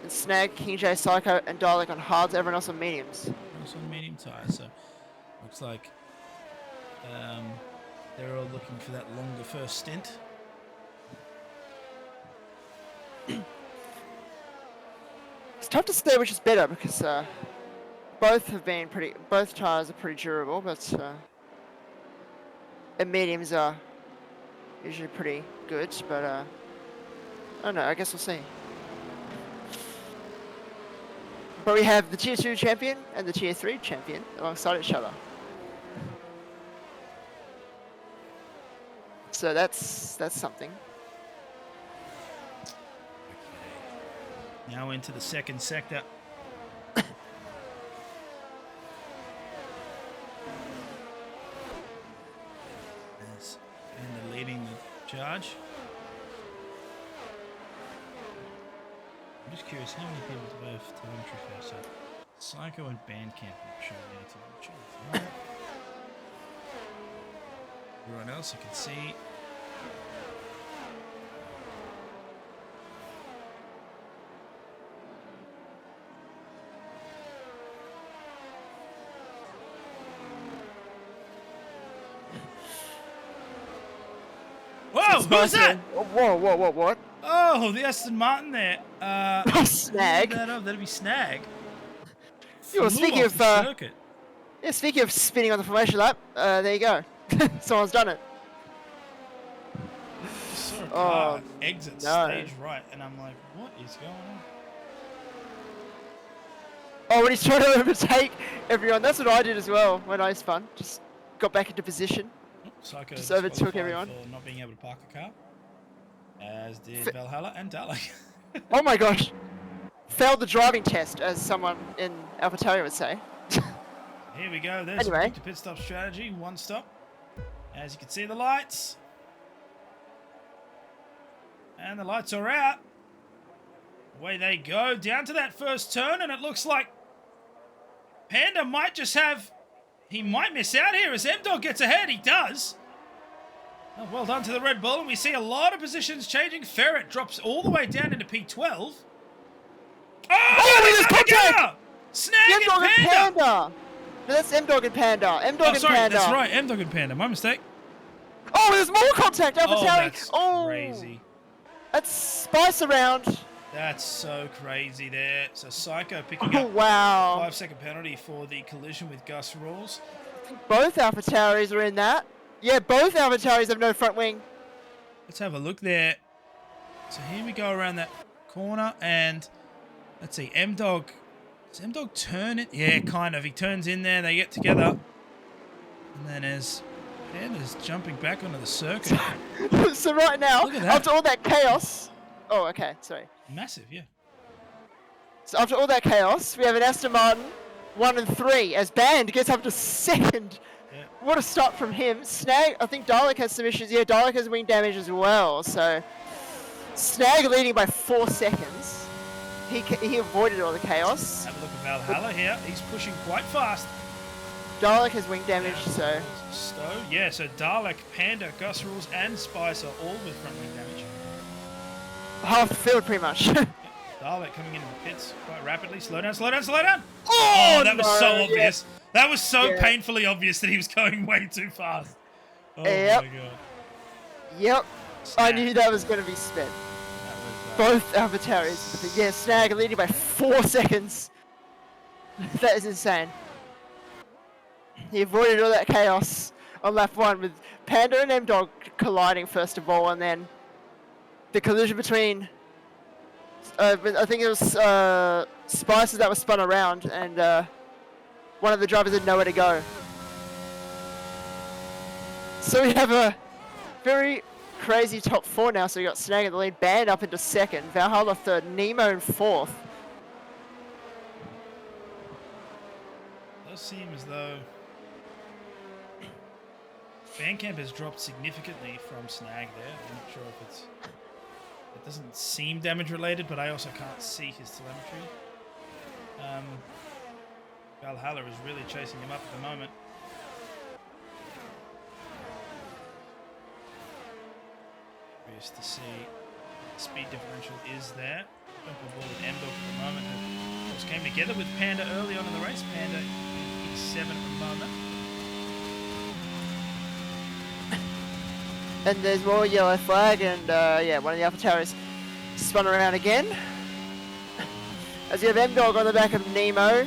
and Snag, King J, Psycho, and Dalek on hards. Everyone else on mediums. Also on medium tires, so looks like they're all looking for that longer first stint. It's tough to say which is better because both tires are pretty durable, but and mediums are usually pretty good. But I don't know. I guess we'll see. But we have the Tier 2 champion and the Tier 3 champion alongside each other. So that's something. Now into the second sector. As Panda leading the charge. I'm just curious how many people do both telemetry for? So Psycho and Bandcamp are showing their telemetry. Everyone else I can see. Whoa, who's that? Whoa, what? Oh, the Aston Martin there. Snag. That'd be Snag. Yo, Flew speaking off of the circuit. yeah, speaking of spinning on the formation lap, there you go. Someone's done it. Just saw a car Oh, exit no. stage right, and I'm like, what is going on? Oh, when he's trying to overtake everyone. That's what I did as well when I spun. Just got back into position. Oh, Psycho Just overtook disqualified everyone. for not being able to park a car, as did Valhalla and Dalek. Oh my gosh. failed the driving test, as someone in AlphaTauri would say. Here we go. There's Anyway. the pit stop strategy. One stop. As you can see, the lights. And the lights are out. Away they go. Down to that first turn, and it looks like Panda might just have... He might miss out here as M-Dog gets ahead. He does. Oh, well done to the Red Bull. And we see a lot of positions changing. Ferret drops all the way down into P12. Oh, there's contact! Snag M-Dog and and Panda! Panda! No, that's M-Dog and Panda. M-Dog Oh, and sorry, Panda. that's right. M-Dog and Panda. My mistake. Oh, there's more contact. Oh, AlphaTauri. that's Oh, crazy. That's Spice around. That's so crazy there. So Psycho picking Oh, up wow. 5-second penalty for the collision with Gus Rawls. Both AlphaTauris are in that. Yeah, both AlphaTauris have no front wing. Let's have a look there. So here we go around that corner, and let's see, M-Dog. Does M-Dog turn it? Yeah, kind of. He turns in there, they get together. And then as Panda's jumping back onto the circuit. So right now, Look at that. after all that chaos... Oh, okay, sorry. Massive, yeah. So after all that chaos, we have an Aston Martin 1 and 3 as Band gets up to second. Yeah. What a start from him. Snag, I think Dalek has some issues. Yeah, Dalek has wing damage as well. So Snag leading by 4 seconds. He avoided all the chaos. Have a look at Valhalla here. He's pushing quite fast. Dalek has wing damage, Down so towards Stowe. Yeah, so Dalek, Panda, Gus Rules, and Spice are all with front wing damage. half the field pretty much. Dalek coming into the pits quite rapidly. Slow down, slow down, slow down. Oh, that was no, so yeah. obvious. That was so Yeah. painfully obvious that he was going way too fast. Oh Yep. my god. Yep, I Snag. knew that was going to be spent. That was, Both AlphaTauris. But yeah, Snag leading by 4 seconds. That is insane. He avoided all that chaos on lap 1 with Panda and M-Dog colliding first of all, and then the collision between I think it was Spices that was spun around, and one of the drivers had nowhere to go. So we have a very crazy top 4 now. So we got Snag in the lead, Band up into 2nd, Valhalla 3rd, Nemo in 4th. It does seem as though Bandcamp has dropped significantly from Snag there. I'm not sure if it's... It doesn't seem damage related, but I also can't see his telemetry. Valhalla is really chasing him up at the moment. Curious to see the speed differential is there. Jump on board with M-Dog at the moment. Of course, came together with Panda early on in the race. Panda in P7 at the moment. And there's more yellow flag, and yeah, one of the AlphaTauris spun around again. As you have M-Dog on the back of Nemo.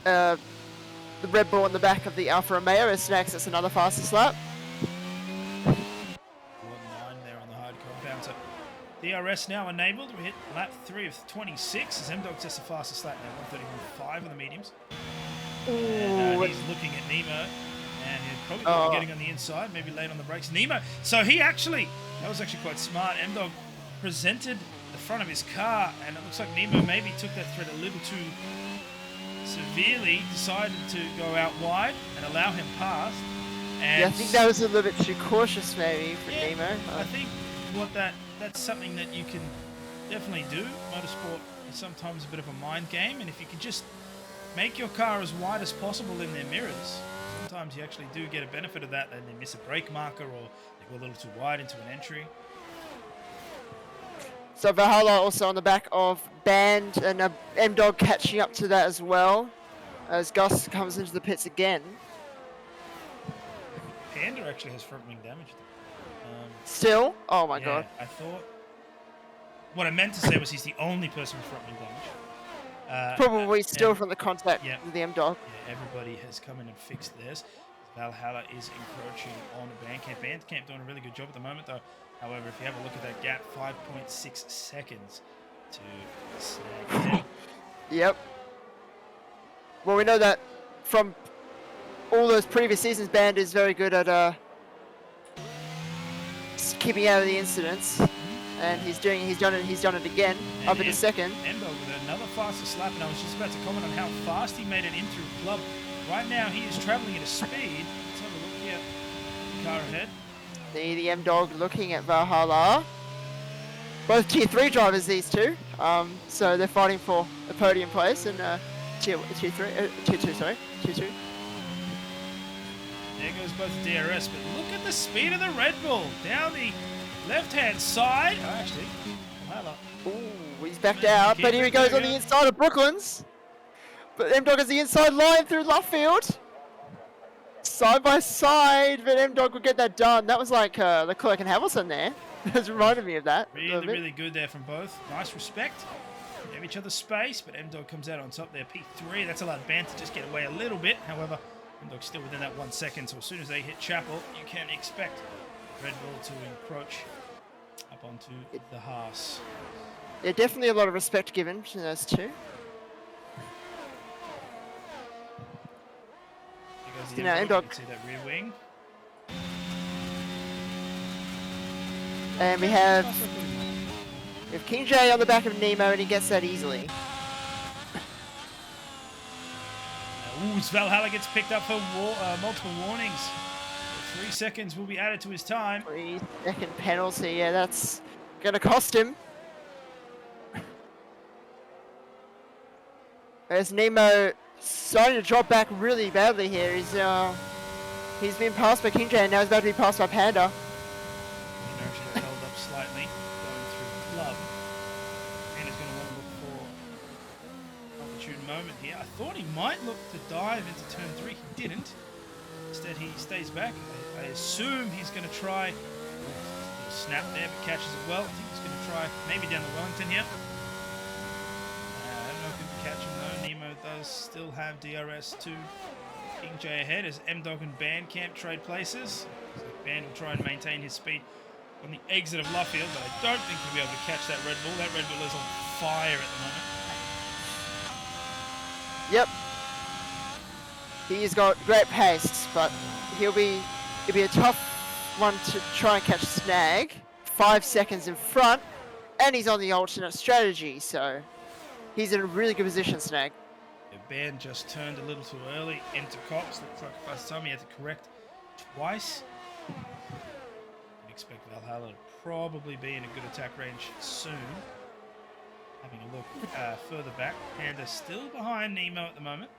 The Red Bull on the back of the Alfa Romeo as Snag sets another fastest lap. 9 there on the hard compound. So DRS now enabled. We hit lap 3 of 26 as M-Dog sets the fastest lap now, 131.5 on the mediums. And he's looking at Nemo. And he's probably getting on the inside, maybe late on the brakes. Nemo, so he actually, that was actually quite smart. M-Dog presented the front of his car, and it looks like Nemo maybe took that thread a little too severely, decided to go out wide and allow him past. And Yeah, I think that was a little bit too cautious maybe for yeah, Nemo. I think that's something that you can definitely do. Motorsport is sometimes a bit of a mind game, and if you can just make your car as wide as possible in their mirrors, sometimes you actually do get a benefit of that, and they miss a brake marker or they go a little too wide into an entry. So Valhalla also on the back of Band, and M-Dog catching up to that as well, as Gus comes into the pits again. Panda actually has front wing damage. Still? Oh my Yeah, god. I thought... What I meant to say was he's the only person with front wing damage. Probably still and- from the contact yeah. with the M-Dog. Yeah, everybody has come in and fixed theirs. Valhalla is encroaching on Bandcamp. Bandcamp doing a really good job at the moment, though. However, if you have a look at that gap, 5.6 seconds to Snag there. Yep. Well, we know that from all those previous seasons, Band is very good at keeping out of the incidents. and he's done it again, And up into second. Embo with another fastest lap, and I was just about to comment on how fast he made it in through club. Right now, he is traveling at a speed. Let's have a look here. Car ahead. The M-Dog looking at Valhalla. Both tier 3 drivers, these two. So they're fighting for a podium place in tier 2. There goes both DRS, but look at the speed of the Red Bull down the left-hand side. Oh, actually, Valhalla. Ooh, he's backed out, but here he goes on the inside of Brooklands. But M-Dog has the inside line through Luffield. Side by side, but M-Dog will get that done. That was like Leclerc and Hamilton there. It reminded me of that. Really good there from both. Nice respect. They have each other space, but M-Dog comes out on top there. P3, that's allowed Ben to just get away a little bit. However, M-Dog's still within that 1 second, so as soon as they hit Chapel, you can expect Red Bull to encroach up onto the Haas. Yeah, definitely a lot of respect given to those two. You know, M-Dog. You can see that rear wing. And we have King J on the back of Nemo, and he gets that easily. Ooh, Valhalla gets picked up for multiple warnings. 3 seconds will be added to his time. 3-second penalty, yeah, that's gonna cost him. As Nemo starting to drop back really badly here. He's been passed by King J, and now he's about to be passed by Panda. Actually held up slightly, going through club. And he's going to want to look for an opportune moment here. I thought he might look to dive into turn 3. He didn't. Instead, he stays back. I assume he's going to try. Little snap there, but catches it well. I think he's going to try maybe down the Wellington here. I don't know if he can catch him though. Nemo does still have DRS to King J ahead as M-Dog and Bandcamp trade places. So Band will try and maintain his speed on the exit of Luffield, but I don't think he'll be able to catch that Red Bull. That Red Bull is on fire at the moment. Yep. He's got great pace, but it'll be a tough one to try and catch Snag. 5 seconds in front, and he's on the alternate strategy, so he's in a really good position, Snag. The band just turned a little too early into Cox. Looks like the first time he had to correct twice. I'd expect Valhalla to probably be in a good attack range soon. Having a look further back, Panda's still behind Nemo at the moment.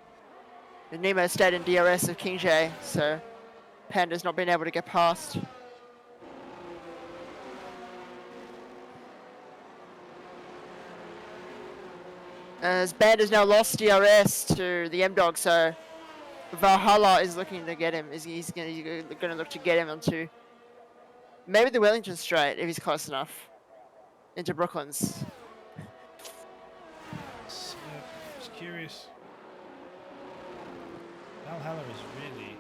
And Nemo stayed in DRS of King J, so Panda's not been able to get past. As Band has now lost DRS to the M-Dog, so Valhalla is looking to get him. He's going to look to get him onto maybe the Wellington Straight if he's close enough into Brooklands. Just curious. Valhalla is really...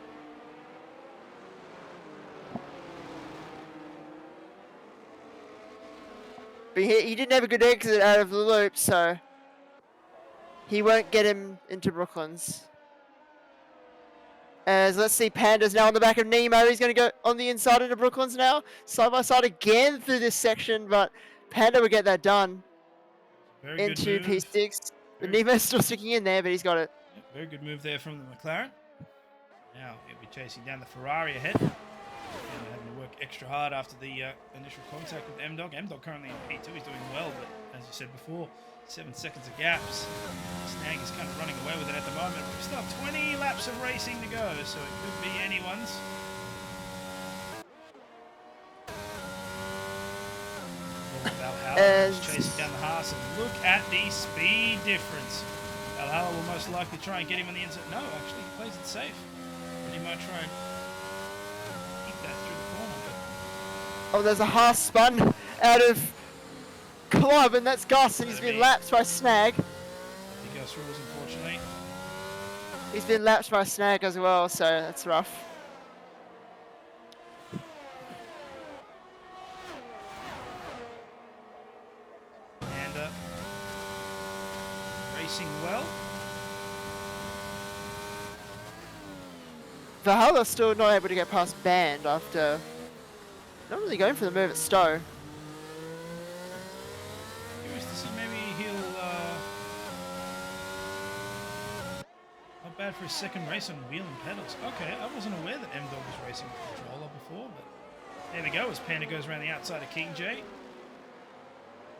But he didn't have a good exit out of the loop, so he won't get him into Brooklands. As let's see, Panda's now on the back of Nemo. He's going to go on the inside into Brooklands now. Side by side again through this section, but Panda will get that done. Very into good move. P6. But Nemo's still sticking in there, but he's got it. Very good move there from the McLaren. Now he'll be chasing down the Ferrari ahead. And having to work extra hard after the initial contact with M-Dog. M-Dog currently in P2. He's doing well, but as you said before, 7 seconds of gaps. Snag is kind of running away with it at the moment. We've still 20 laps of racing to go, so it could be anyone's. Valhalla is chasing down the Haas, and look at the speed difference. Valhalla will most likely try and get him on the inside. No, actually, he plays it safe. But he might try and keep that through the corner. But Oh, there's a Haas spun out of club, and that's Gus, and he's been lapped by Snag. he goes through, unfortunately. He's been lapped by Snag as well, so that's rough. And racing well. Valhalla's still not able to get past Band after not really going for the move at Stowe. for his second race on wheel and pedals. Okay, I wasn't aware that M-Dog was racing with controller before, but there we go as Panda goes around the outside of King J.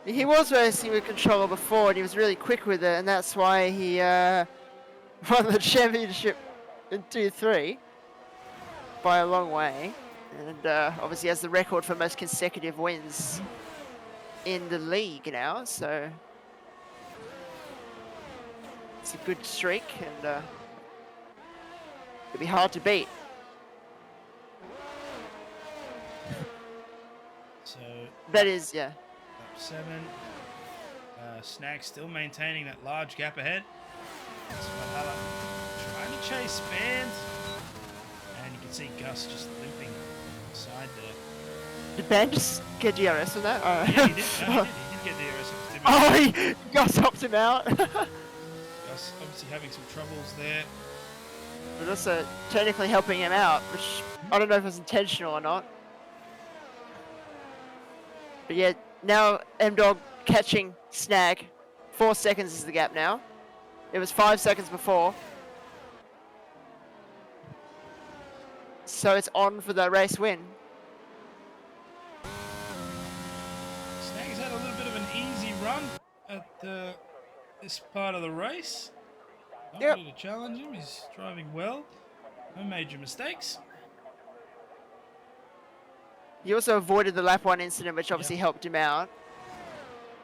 He was racing with controller before, and he was really quick with it, and that's why he won the championship in 2-3 by a long way. And obviously has the record for most consecutive wins in the league now, so it's a good streak, and it'll be hard to beat. So That is, yeah. lap 7. Snag still maintaining that large gap ahead. That's Valhalla trying to chase Band. And you can see Gus just limping side there. Did Ben just get DRS on that? Yeah, he did. No, he did get DRS. Oh, Gus helped him out. Gus obviously having some troubles there. But also technically helping him out, which I don't know if it was intentional or not. But yeah, now M-Dog catching Snag. 4 seconds is the gap now. It was 5 seconds before. So it's on for the race win. Snag has had a little bit of an easy run at this part of the race. Nobody to challenge him. He's driving well. No major mistakes. He also avoided the lap 1 incident, which obviously helped him out.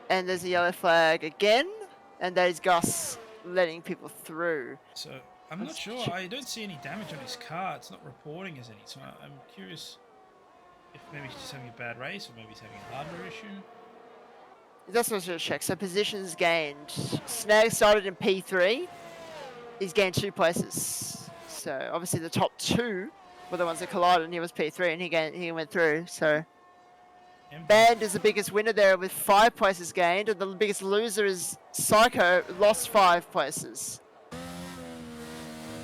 And there's a yellow flag again, and that is Gus letting people through. So I'm not sure. I don't see any damage on his car. It's not reporting as any. So I'm curious if maybe he's just having a bad race, or maybe he's having a hardware issue. That's what I was going to check. So positions gained. Snag started in P3. He's gained 2 places. So obviously the top 2 were the ones that collided, and he was P3, and he went through. So Band is the biggest winner there with 5 places gained, and the biggest loser is Psycho, lost 5 places.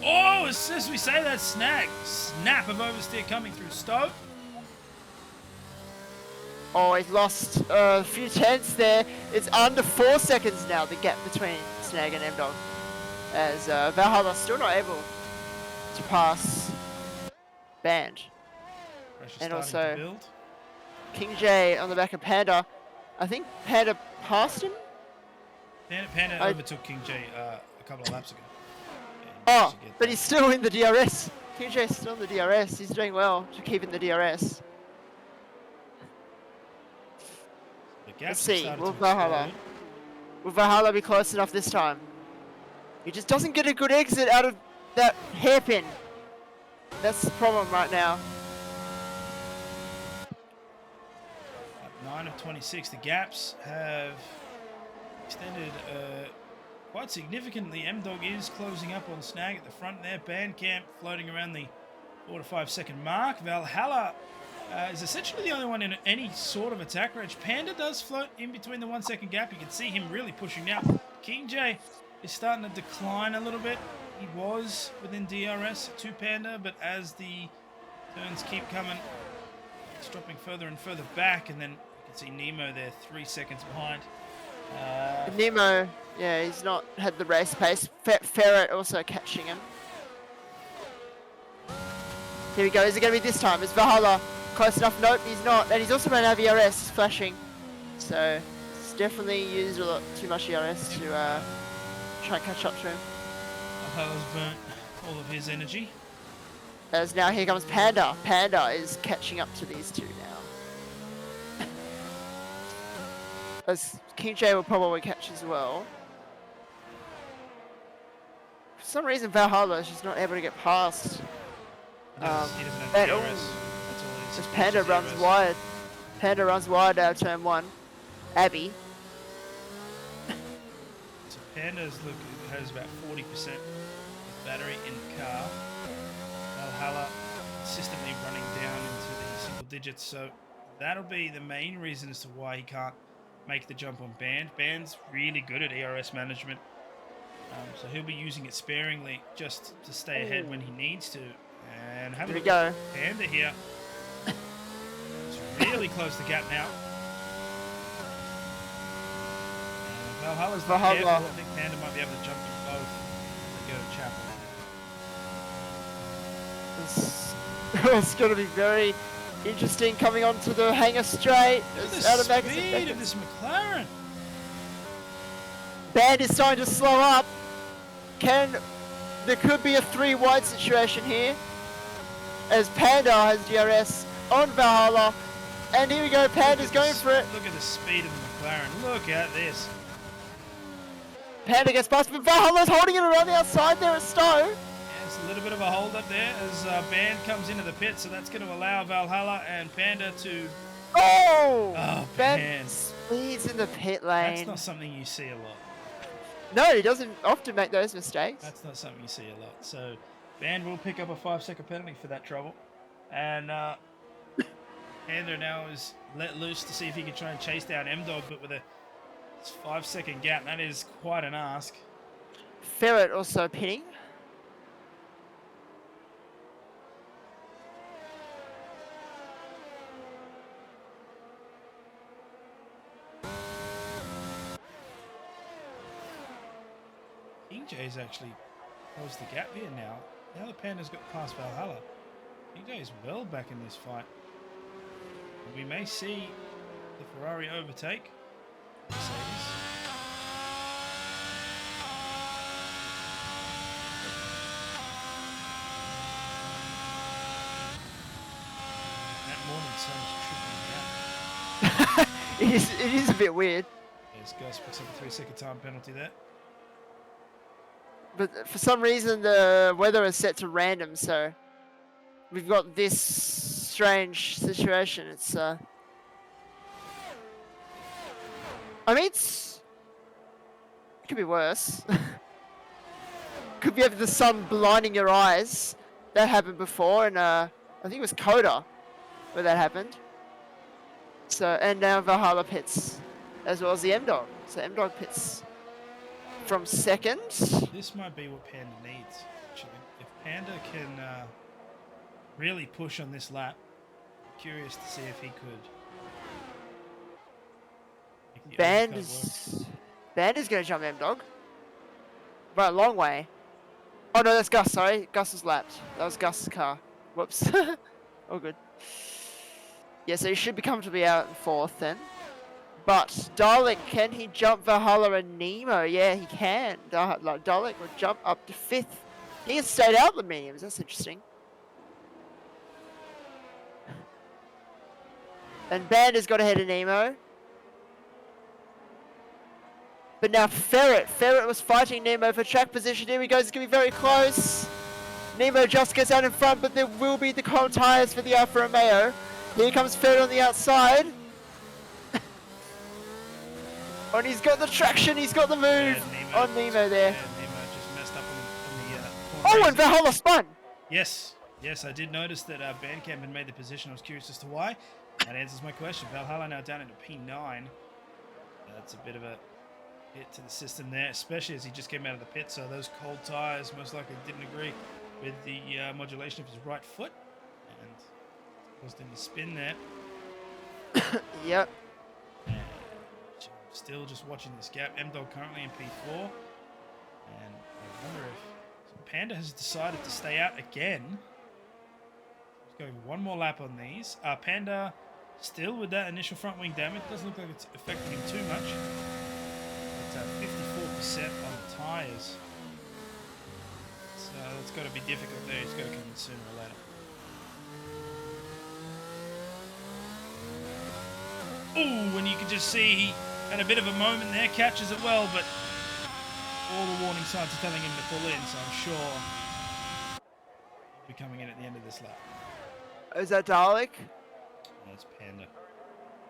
Oh, as soon as we say that, Snag. Snap of oversteer coming through Stowe. Oh, he's lost a few tenths there. It's under 4 seconds now, the gap between Snag and M-Dog. As Valhalla still not able to pass Band. Pressure And starting also to build. King J on the back of Panda. I think Panda passed him. Panda overtook King J a couple of laps ago. Oh, but he's still in the DRS. King J's still in the DRS. He's doing well to keep in the DRS. Let's see. Will Valhalla be close enough this time? He just doesn't get a good exit out of that hairpin. That's the problem right now. 9 of 26. The gaps have extended quite significantly. M-Dog is closing up on Snag at the front there. Bandcamp floating around the 4 to 5 second mark. Valhalla is essentially the only one in any sort of attack range. Panda does float in between the 1 second gap. You can see him really pushing now. King J is starting to decline a little bit. He was within DRS to Panda, but as the turns keep coming, it's dropping further and further back, and then you can see Nemo there 3 seconds behind. Nemo, yeah, he's not had the race pace. Ferret also catching him. Here we go. Is it going to be this time? Is Valhalla close enough? Nope, he's not. And he's also been out of ERS, flashing. So he's definitely used a lot too much ERS to try and catch up to him. Valhalla's burnt all of his energy. As now here comes Panda. Panda is catching up to these two now. As King J will probably catch as well. For some reason Valhalla is just not able to get past. He doesn't have at DRS. all. That's all it is. As He Panda uses runs DRS. wide. Panda runs wide out of turn 1. Abby. So Panda's has about 40% battery in the car. Valhalla consistently running down into the single digits, so that'll be the main reason as to why he can't make the jump on Band. Band's really good at ERS management, so he'll be using it sparingly just to stay ahead when he needs to. And have a Here we look at go. Panda here. It's really close the gap now. And Valhalla's not Valhalla. careful. I think Panda might be able to jump them both as they go to Chapel. It's going to be very interesting coming onto the hangar straight. Look at It's the out of magazine speed of seconds. this McLaren. Band is starting to slow up. There could be a 3 wide situation here, as Panda has DRS on Valhalla. And here we go, Panda's going for it. Look at the speed of the McLaren. Look at this. Panda gets past, but Valhalla's holding it around the outside there at Stowe. Yeah, it's a little bit of a hold up there as Band comes into the pit, so that's going to allow Valhalla and Panda to... Oh! Oh, Band man. speeds in the pit lane. That's not something you see a lot. No, he doesn't often make those mistakes. That's not something you see a lot. So, Band will pick up a 5-second penalty for that trouble. And Panda now is let loose to see if he can try and chase down M-Dog, but with a 5-second gap, that is quite an ask. Ferret also pitting. King J's actually closed the gap here now. Now the Panda's got past Valhalla. King J is well back in this fight. And we may see the Ferrari overtake Mercedes. That morning sun's tripping me out. It is a bit weird. Yes, Gus picks up a 3-second time penalty there. But for some reason the weather is set to random, so we've got this strange situation. It's I mean, it could be worse. Could be having the sun blinding your eyes. That happened before, and I think it was Coda where that happened. So, and now Valhalla pits, as well as the M-Dog. So M-Dog pits from second. This might be what Panda needs, actually. If Panda can really push on this lap, I'm curious to see if he could. make the Band undercut work. is going to jump M-Dog. Right, a long way. Oh no, that's Gus, sorry. Gus was lapped. That was Gus's car. Whoops. All good. Yeah, so he should be comfortably out in 4th then. But Dalek, can he jump Valhalla and Nemo? Yeah, he can. Dalek will jump up to 5th. He has stayed out the mediums. That's interesting. And Band has got ahead of Nemo. But now Ferret. Ferret was fighting Nemo for track position. Here he goes. It's going to be very close. Nemo just gets out in front, but there will be the cold tyres for the Alfa Romeo. Here comes Ferret on the outside. And he's got the traction. He's got the move on Nemo there. Yeah, Nemo just messed up on the Oh, corner and Valhalla spun. Yes, I did notice that Bandcamp had made the position. I was curious as to why. That answers my question. Valhalla now down into P9. That's a bit of a hit to the system there, especially as he just came out of the pit. So those cold tyres most likely didn't agree with the modulation of his right foot, and caused him to spin there. Yep. And still just watching this gap. M-Dog currently in P4, and I wonder if Panda has decided to stay out again. He's going one more lap on these. Panda still with that initial front wing damage. Doesn't look like it's affecting him too much. It's 54% on the tyres. So it's got to be difficult there. He's got to come in sooner or later. Ooh, and you can just see he had a bit of a moment there, catches it well, but all the warning signs are telling him to pull in, so I'm sure he'll be coming in at the end of this lap. Is that Dalek? That's Panda.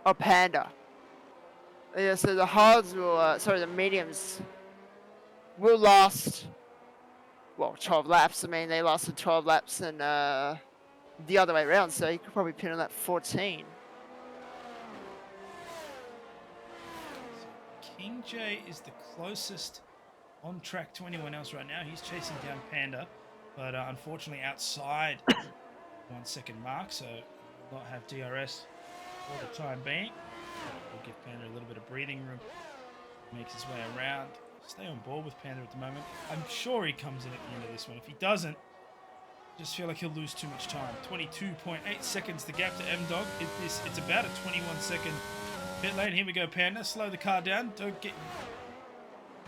Oh, Panda. Yeah, so the hards will, the mediums will last, well, 12 laps. I mean, they lasted 12 laps and the other way around, so you could probably pin on that 14. King J is the closest on track to anyone else right now. He's chasing down Panda, but unfortunately outside 1 second mark, so will not have DRS for the time being. We'll give Panda a little bit of breathing room. Makes his way around. Stay on board with Panda at the moment. I'm sure he comes in at the end of this one. If he doesn't, Just feel like he'll lose too much time. 22.8 seconds the gap to M-Dog. It's about a 21-second pit lane. Here we go, Panda. Slow the car down. Don't get...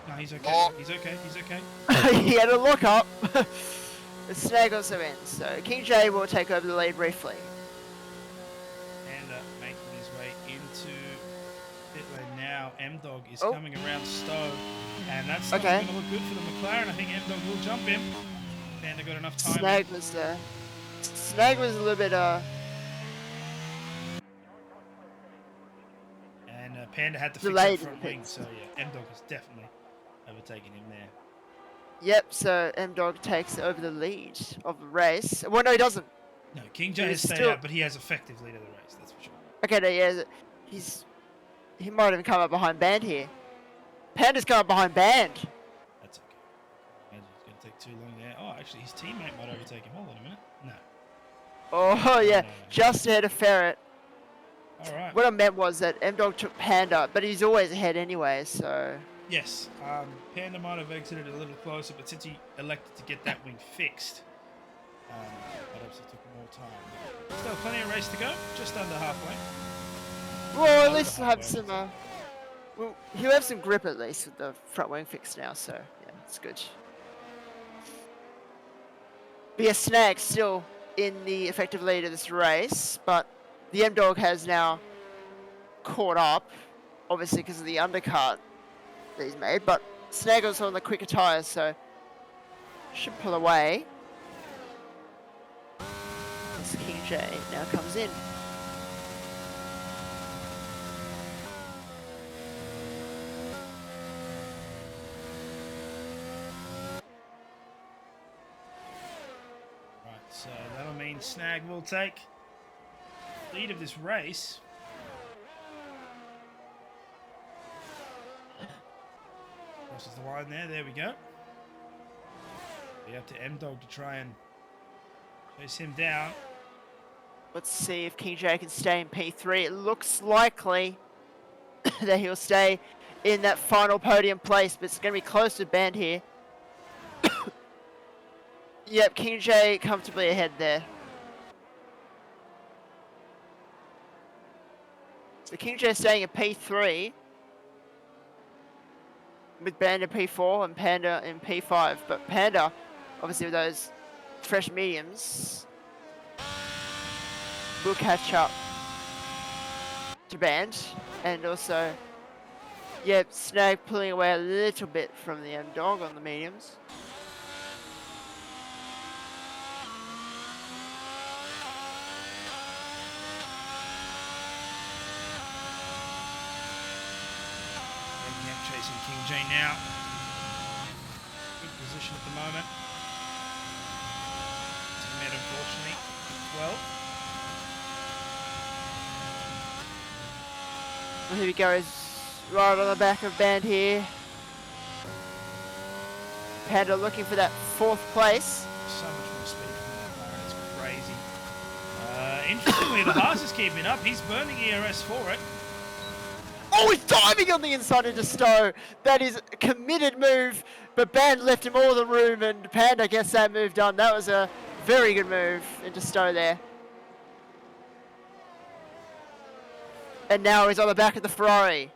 No, he's okay. Oh. He's okay. He's okay. He had a lock up. The snag also ends, so King J will take over the lead briefly. Panda making his way into pit lane now. M-Dog is Oh. coming around Stowe. And that's not Okay. going to look good for the McLaren. I think M-Dog will jump him. Panda got enough time. Snag was there. Snag was a little bit And Panda had to fix Delayed that front in the wing. pits. So, yeah, M-Dog has definitely overtaken him there. Yep, so M-Dog takes over the lead of the race. Well, no, he doesn't. No, King J has He's stayed still- out, but he has effective lead of the race, that's for sure. Okay, no, yeah, he might have come up behind Band here. Panda's come up behind Band. That's okay. Imagine it's going to take too long there. Oh, actually, his teammate might overtake him. Hold on a minute. No. Oh, yeah, No. just ahead of Ferret. All right. What I meant was that M-Dog took Panda, but he's always ahead anyway, so... Yes, Panda might have exited a little closer, but since he elected to get that wing fixed, that obviously took more time. Still plenty of race to go, just under halfway. Well, at Over least he'll have some, well, he'll have some grip at least with the front wing fixed now, so, yeah, it's good. But yeah, Snag still in the effective lead of this race, but the M-Dog has now caught up, obviously because of the undercut that he's made, but Snag was on the quicker tyres, so should pull away. As King J now comes in. Right, so that'll mean Snag will take lead of this race. Crosses the line there we go. Be up to M-Dog to try and chase him down. Let's see if King J can stay in P3. It looks likely that he'll stay in that final podium place, but it's going to be close to Band here. Yep, King J comfortably ahead there. So King J staying in P3 with Band in P4 and Panda in P5. But Panda, obviously with those fresh mediums, will catch up to Band. And also, yep, Snag pulling away a little bit from the M-Dog on the mediums. Chasing King J now. Good position at the moment. Teammate, unfortunately, 12. Here he goes, right on the back of Band here. Panda looking for that 4th place. So much more speed from that McLaren, it's crazy. Interestingly, the Haas is keeping up. He's burning ERS for it. Oh, he's diving on the inside into Stowe. That is a committed move, but Band left him all the room, and Panda gets that move done. That was a very good move into Stowe there. And now he's on the back of the Ferrari.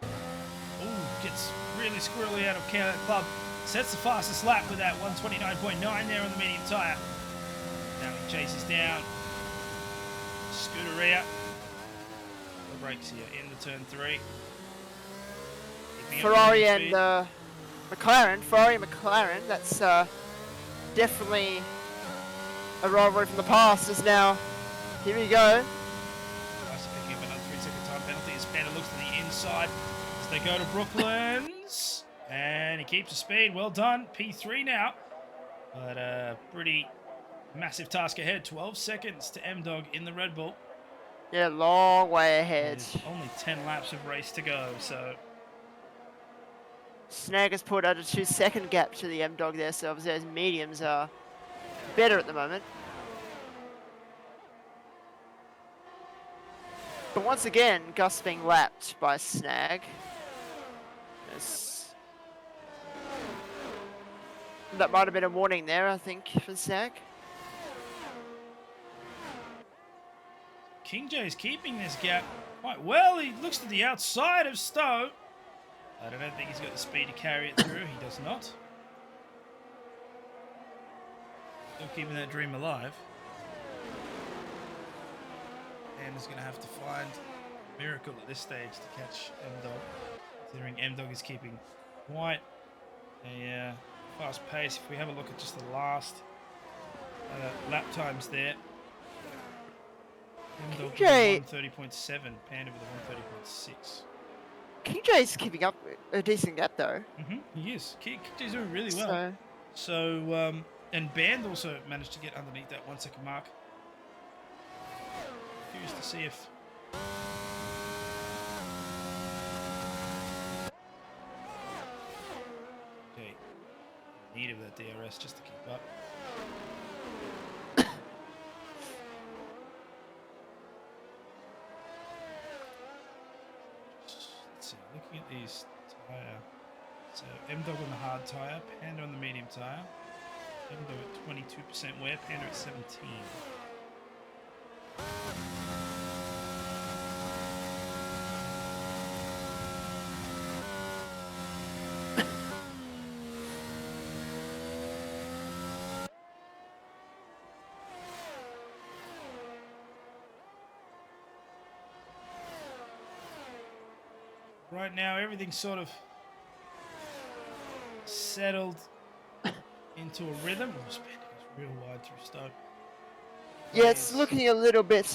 Ooh, gets really squirrely out of club. Sets the fastest lap with that 129.9 there on the medium tyre. Now he chases down Scuderia. The brakes here into turn 3. Keeping up Ferrari with and speed. McLaren. Ferrari and McLaren. That's definitely a rivalry from the past. Is now, here we go. Nice picking up another 3-second time penalty as Panda looks to the inside as they go to Brooklands. And he keeps the speed. Well done. P3 now. But a pretty massive task ahead. 12 seconds to M-Dog in the Red Bull. Yeah, long way ahead. There's only 10 laps of race to go, so Snag has put out a 2-second gap to the M-Dog there, so obviously those mediums are better at the moment. But once again, Gus being lapped by Snag. That might have been a warning there, I think, for Snag. King J is keeping this gap quite well. He looks to the outside of Stowe. I don't think he's got the speed to carry it through. He does not. Still keeping that dream alive. And is going to have to find a miracle at this stage to catch M-Dog. Considering M-Dog is keeping quite a fast pace. If we have a look at just the last lap times there. M-Dog with King a 130.7, Panda with a 130.6. King J's keeping up a decent gap though. He is. King J's doing really well. So, and Band also managed to get underneath that 1 second mark. Curious to see if okay, need of that DRS just to keep up. Let's see, looking at these tyre. So M-Dog on the hard tyre, Panda on the medium tyre. M-Dog at 22% wear, Panda at 17%. Right now, everything's sort of settled into a rhythm. Oh, Spender goes real wide through Stoke. Yeah, it's looking a little bit.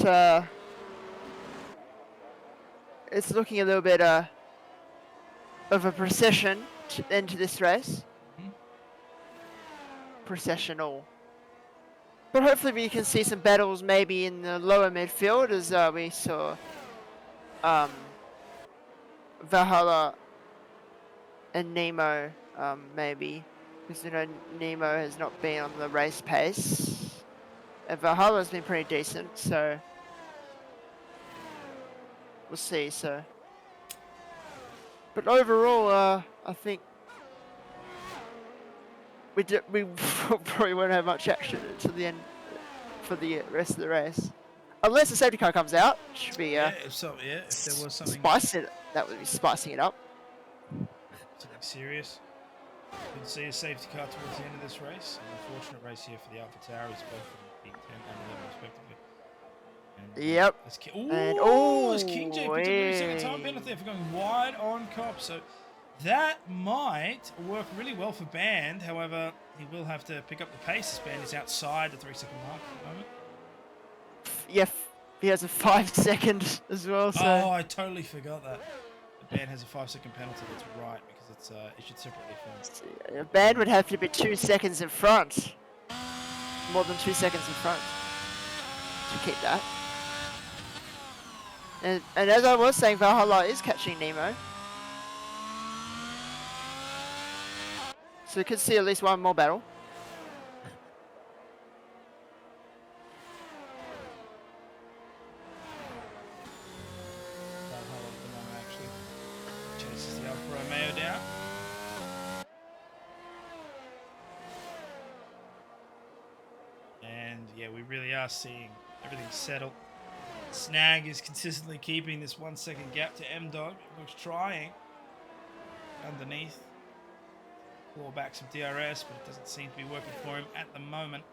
It's looking a little bit of a procession into this race. Processional. But hopefully we can see some battles maybe in the lower midfield, as we saw Valhalla and Nemo maybe, because you know Nemo has not been on the race pace, and Valhalla's been pretty decent, so we'll see. So, but overall, I think we probably won't have much action until the end for the rest of the race, unless the safety car comes out. Should be if there was something spice it. That would be spicing it up. Something serious. You can see a safety car towards the end of this race. An unfortunate race here for the Alpha Tauris, both from being 10 and 11 respectively. And, Yep. As King J picked up a second time penalty for going wide on Cop. So that might work really well for Band. However, he will have to pick up the pace. As Band is outside the 3 second mark at the moment. Yeah, he has a 5 second as well. So. Oh, I totally forgot that. The Band has a 5 second penalty. That's right, because it's issued separately from. A Band would have to be 2 seconds in front. More than 2 seconds in front to keep that. And as I was saying, Valhalla is catching Nemo. So we could see at least one more battle. Valhalla at the moment actually chases the Alfa Romeo down. And yeah, we really are seeing everything settle. Snag is consistently keeping this 1 second gap to M-Dog. Looks trying underneath. Claw back some DRS, but it doesn't seem to be working for him at the moment.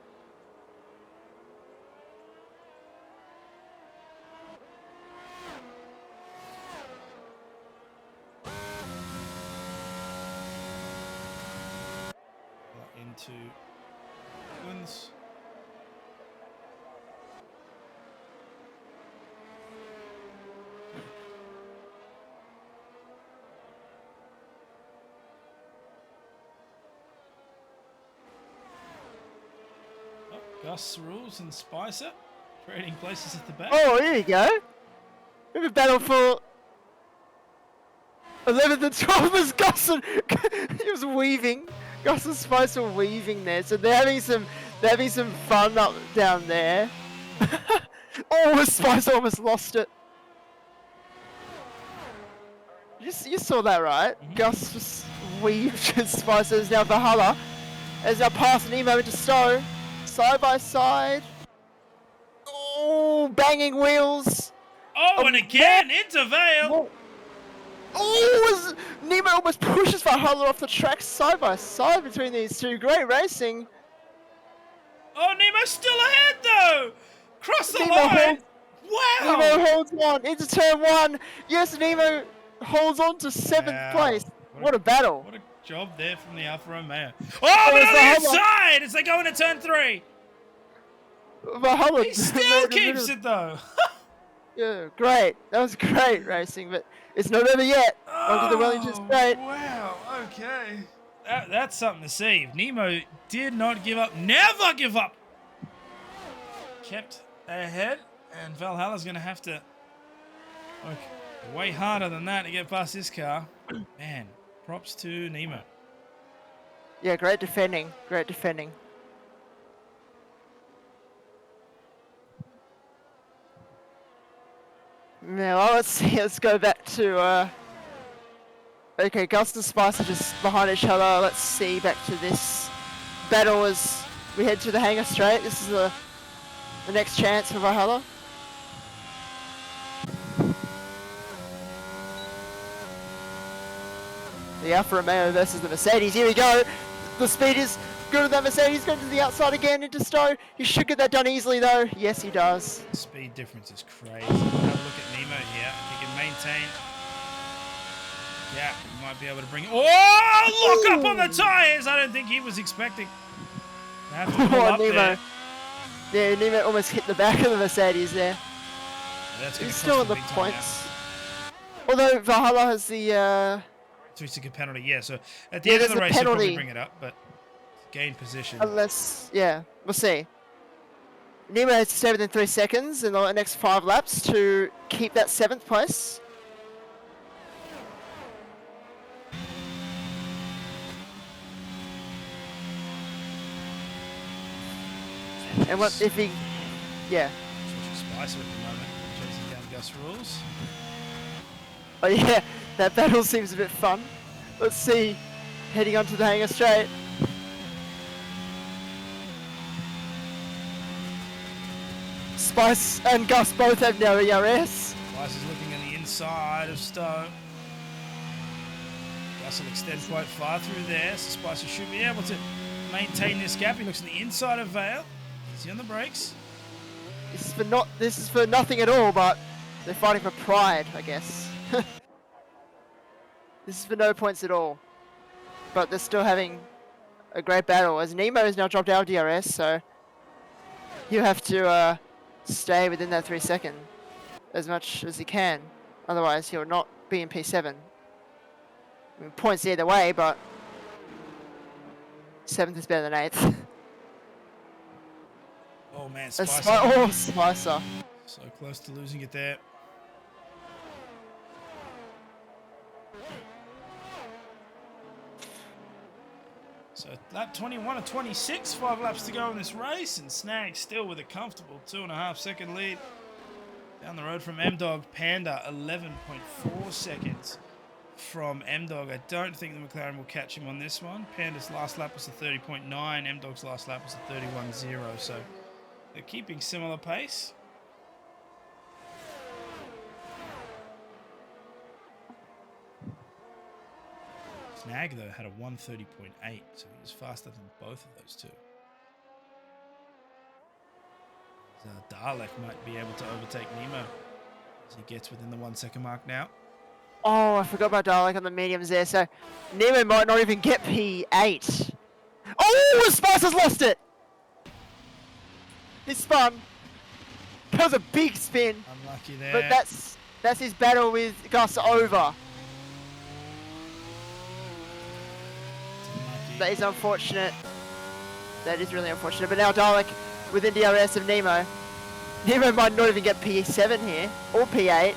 Into Twins. Gus Rules and Spicer trading places at the back. Oh, here you go. We have a battle for 11th and 12th as Gus and he was weaving. Gus and Spicer were weaving there, so they're having some fun up down there. Oh, Spicer almost lost it. You saw that, right? Gus just weaved and Spicer is now Valhalla. Is now passing Nemo into Stowe. Side by side. Oh, banging wheels. Oh, and again, into Vale. Nemo almost pushes Valhalla off the track side by side between these two. Great racing. Oh, Nemo's still ahead, though. Cross the Nemo line. Nemo Wow. holds on into turn 1. Yes, Nemo holds on to 7th Wow. place. What a battle. What a job there from the Alfa Romeo. Oh, but it's on the Valhalla. inside as they go into turn 3. Valhalla He still keeps it, though. Yeah, great. That was great racing, but it's not over yet. Onto the Wellington Straight. Wow, okay. That's something to see. Nemo did not give up. Never give up. Kept ahead, and Valhalla's going to have to work way harder than that to get past this car. Man, props to Nemo. Yeah, great defending. Great defending. Now, well, let's see. Let's go back to. Okay, Gus and Spice are just behind each other. Let's see back to this battle as we head to the hangar straight. This is the next chance for Valhalla. The Alfa Romeo versus the Mercedes. Here we go. The speed is good of that Mercedes. Going to the outside again into Stowe. He should get that done easily though. Yes, he does. The speed difference is crazy. Have a look at Nemo here. If he can maintain. Yeah, he might be able to bring it. Oh, look up on the tyres. I don't think he was expecting. to have to pull up Nemo. there. Yeah, Nemo almost hit the back of the Mercedes there. That's gonna He's cost still him in the big time points. Although Valhalla has the now. 3-second penalty, yeah. So at the Yeah, end of there's the a race, he'll probably penalty. bring it up, but gain position. unless yeah, we'll see. Nemo has to stay within 3 seconds in the next 5 laps to keep that 7th place. And what if he, yeah. Switching Spicer at the moment, chasing down Gus Rules. Oh yeah, that battle seems a bit fun. Let's see, heading onto the hangar straight. Spice and Gus both have no ERS. Spice is looking at the inside of Stowe. Gus will extend quite far through there, so Spicer should be able to maintain this gap. He looks at the inside of Vale. Is he on the brakes? This is for nothing at all, but they're fighting for pride, I guess. This is for no points at all. But they're still having a great battle, as Nemo has now dropped out of DRS, so you have to stay within that 3 second as much as he can. Otherwise, he'll not be in P7. I mean, points either way, but 7th is better than 8th. Oh man, Spicer. Spicer. Spicer. So close to losing it there. So lap 21 of 26, 5 laps to go in this race, and Snag still with a comfortable 2.5 second lead. Down the road from M-Dog, Panda 11.4 seconds from M-Dog. I don't think the McLaren will catch him on this one. Panda's last lap was a 30.9, M-Dog's last lap was a 31.0, so they're keeping similar pace. Snag, though, had a 130.8, so he was faster than both of those two. Dalek might be able to overtake Nemo as he gets within the 1 second mark now. Oh, I forgot about Dalek on the mediums there, so Nemo might not even get P8. Oh, Spicer's lost it! He spun. That was a big spin, Unlucky there. but that's his battle with Gus over. Unlucky. That is unfortunate. That is really unfortunate, but now Dalek within DRS of Nemo. Nemo might not even get P7 here, or P8.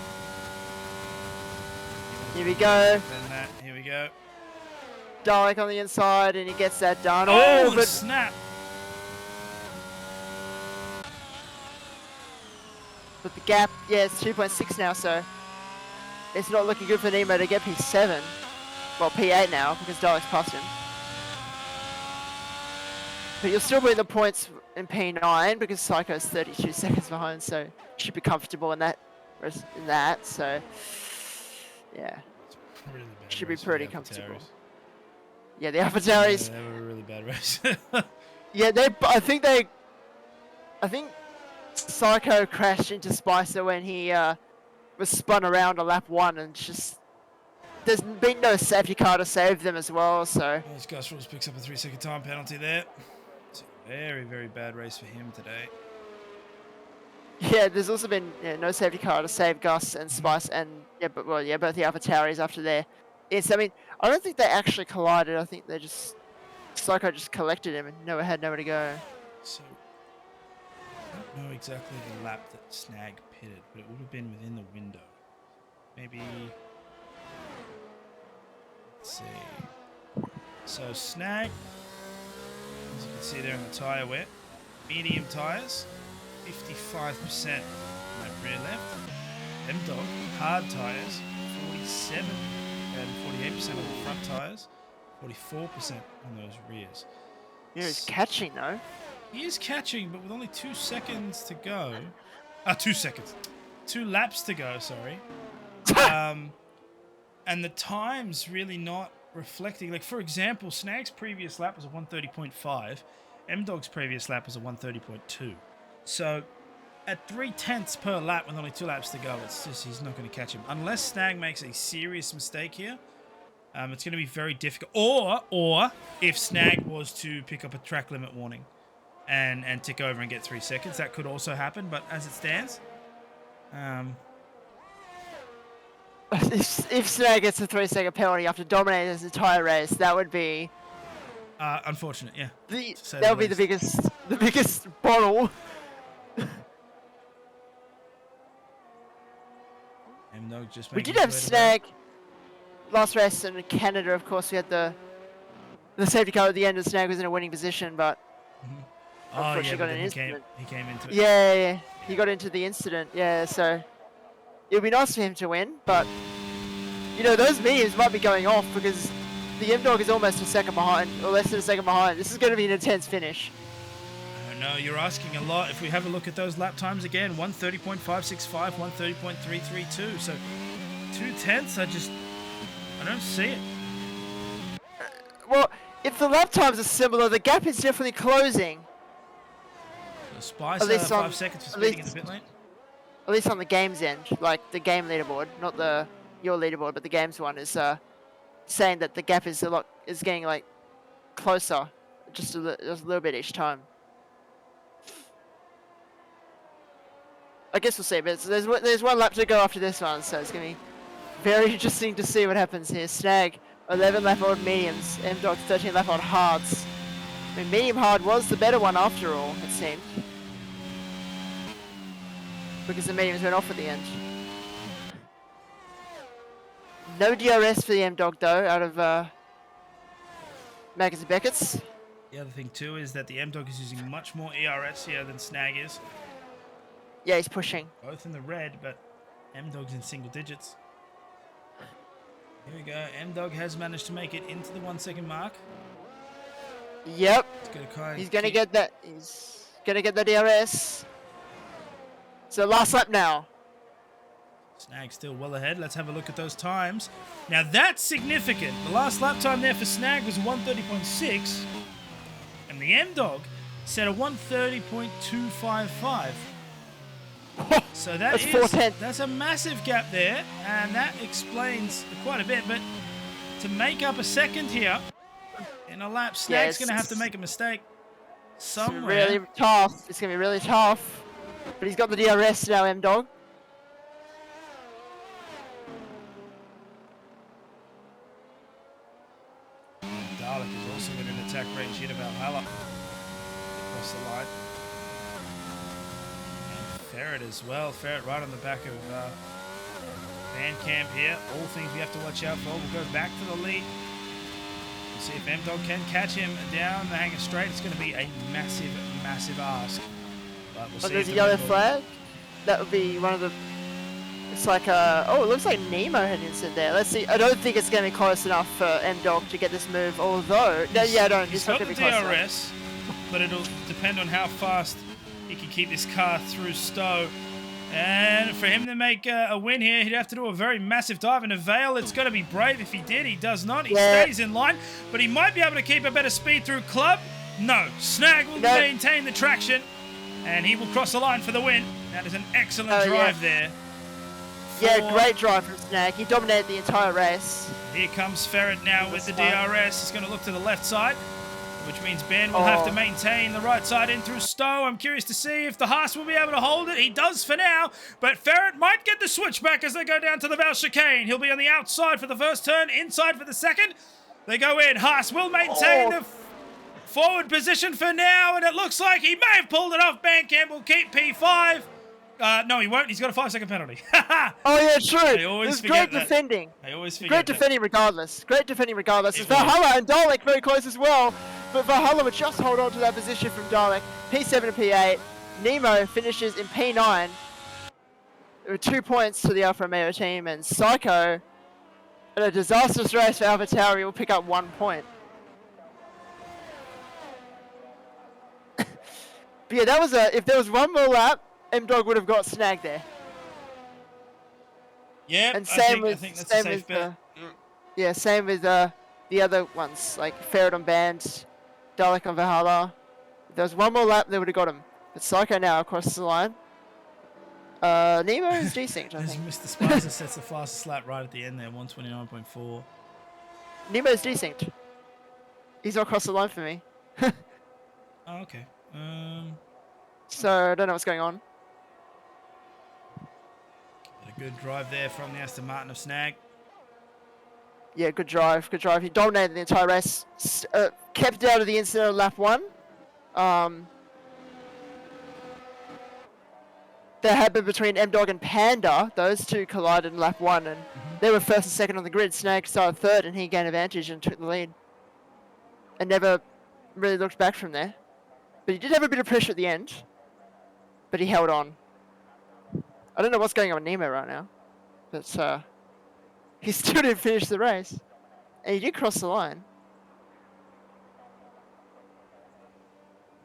Here we go. Here we go. Dalek on the inside, and he gets that done. Oh, but snap! But the gap, yeah, it's 2.6 now, so it's not looking good for Nemo to get P7. Well, P8 now, because Dalek's passed him. But you'll still be in the points in P9, because Psycho's 32 seconds behind, so should be comfortable in that in that. So yeah, Really bad should be race for pretty the comfortable. AFRs. Yeah, the AFRs. They were a really bad race. Yeah, I think Psycho crashed into Spicer when he was spun around on lap 1, and just there's been no safety car to save them as well. So Well, Gus Rules picks up a 3-second time penalty there. It's a very, very bad race for him today. yeah, there's also been no safety car to save Gus and Spice, and both the AlphaTauris after their. I mean, I don't think they actually collided. I think they just Psycho just collected him and had nowhere to go. So, I don't know exactly the lap that Snag pitted, but it would have been within the window. Maybe. Let's see. So, Snag, as you can see there in the tyre wear, medium tyres, 55% on that rear left. M-Dog, hard tyres, 47 and 48% on the front tyres, 44% on those rears. Yeah, he's catching though. He is catching, but with only 2 seconds to go. 2 seconds. 2 laps to go, sorry. And the time's really not reflecting. Like, for example, Snag's previous lap was a 130.5. M-Dog's previous lap was a 130.2. So, at 3/10 per lap with only 2 laps to go, it's just he's not going to catch him. Unless Snag makes a serious mistake here, it's going to be very difficult. Or if Snag was to pick up a track limit warning and tick over and get 3 seconds, that could also happen. But as it stands, If Snag gets a 3-second penalty after dominating his entire race, that would be unfortunate. Yeah, that would be the biggest bottle. M-Dog just We making did have his way to Snag last race in Canada. Of course, we had the safety car at the end, and Snag was in a winning position, but unfortunately got an incident. He came into it. Yeah, he got into the incident. Yeah, so it would be nice for him to win, but those mediums might be going off because the M-Dog is almost a second behind, or less than a second behind. This is going to be an intense finish. I don't know, you're asking a lot. If we have a look at those lap times again, 130.565, 130.332. So 2/10, I don't see it. Well, if the lap times are similar, the gap is definitely closing. The Spicer, 5 seconds for speeding in the pit lane. At least on the game's end, like the game leaderboard, not your leaderboard, but the game's one is saying that the gap is getting like closer, just a little bit each time. I guess we'll see, but there's 1 lap to go after this one, so it's gonna be very interesting to see what happens here. Snag 11 lap old mediums, M-Dog 13 lap old hards. I mean, medium hard was the better one after all, it seemed, because the mediums went off at the end. No DRS for the M-Dog though, out of Maggers and Beckett's. The other thing too is that the M-Dog is using much more ERS here than Snag is. Yeah, he's pushing. Both in the red, but M-Dog's in single digits. Here we go. M-Dog has managed to make it into the 1 second mark. Yep. He's gonna get that. He's gonna get the DRS. So last lap now. Snag still well ahead. Let's have a look at those times. Now that's significant. The last lap time there for Snag was 130.6, and the M-Dog set a 130.255. So That's 4/10. That's a massive gap there, and that explains quite a bit. But to make up a second here in a lap, Snag's going to have to make a mistake somewhere. It's really tough. It's going to be really tough. But he's got the DRS now, M-Dog. Dalek is also in an attack range here to Valhalla. Across the line. Ferret as well. Ferret right on the back of Van Camp here. All things we have to watch out for. We'll go back to the lead. We'll see if M-Dog can catch him down the hanger straight. It's going to be a massive, massive ask. But we'll see. There's a yellow flag. That would be one of the... It's like it looks like Nemo had incident there. Let's see. I don't think it's going to be close enough for M-Dog to get this move. Although... No, yeah, I don't. He's It's not got going the to be close enough. DRS, but it'll depend on how fast he can keep this car through Stowe. And for him to make a win here, he'd have to do a very massive dive into Vale. It's going to be brave if he did. He does not. He stays in line, but he might be able to keep a better speed through Club. No. Snag will maintain the traction, and he will cross the line for the win. That is an excellent drive there. Yeah, great drive from Snag. He dominated the entire race. Here comes Ferret now with the DRS. He's going to look to the left side, which means Ben will have to maintain the right side in through Stowe. I'm curious to see if the Haas will be able to hold it. He does for now, but Ferret might get the switchback as they go down to the Val chicane. He'll be on the outside for the first turn, inside for the second. They go in. Haas will maintain the forward position for now, and it looks like he may have pulled it off. Bandcamp will keep P5. No, he won't. He's got a 5-second penalty. Oh, yeah, true. I always forget great defending. I always forget Great defending regardless. Great defending regardless. Valhalla and Dalek very close as well. But Valhalla would just hold on to that position from Dalek. P7 and P8. Nemo finishes in P9. There were 2 points to the Alfa Romeo team. And Psycho, in a disastrous race for AlphaTauri, will pick up 1 point. But yeah, that was if there was one more lap, M-Dog would have got snagged there. Yeah, and same I think that's a safe bet. Yeah, same with the other ones, like Ferret on Band, Dalek on Valhalla. If there was one more lap, they would have got him. But Psycho now across the line. Nemo is desynced, I think. Mr. Spicer sets the fastest lap right at the end there, 129.4. Nemo's desynced. He's not across the line for me. Oh, okay. So, I don't know what's going on. A good drive there from the Aston Martin of Snag. Yeah, good drive, good drive. He dominated the entire race. Kept out of the incident of lap 1. That happened between M-Dog and Panda. Those two collided in lap 1, and they were first and second on the grid. Snag started third, and he gained advantage and took the lead. And never really looked back from there. But he did have a bit of pressure at the end. But he held on. I don't know what's going on with Nemo right now. But he still didn't finish the race. And he did cross the line.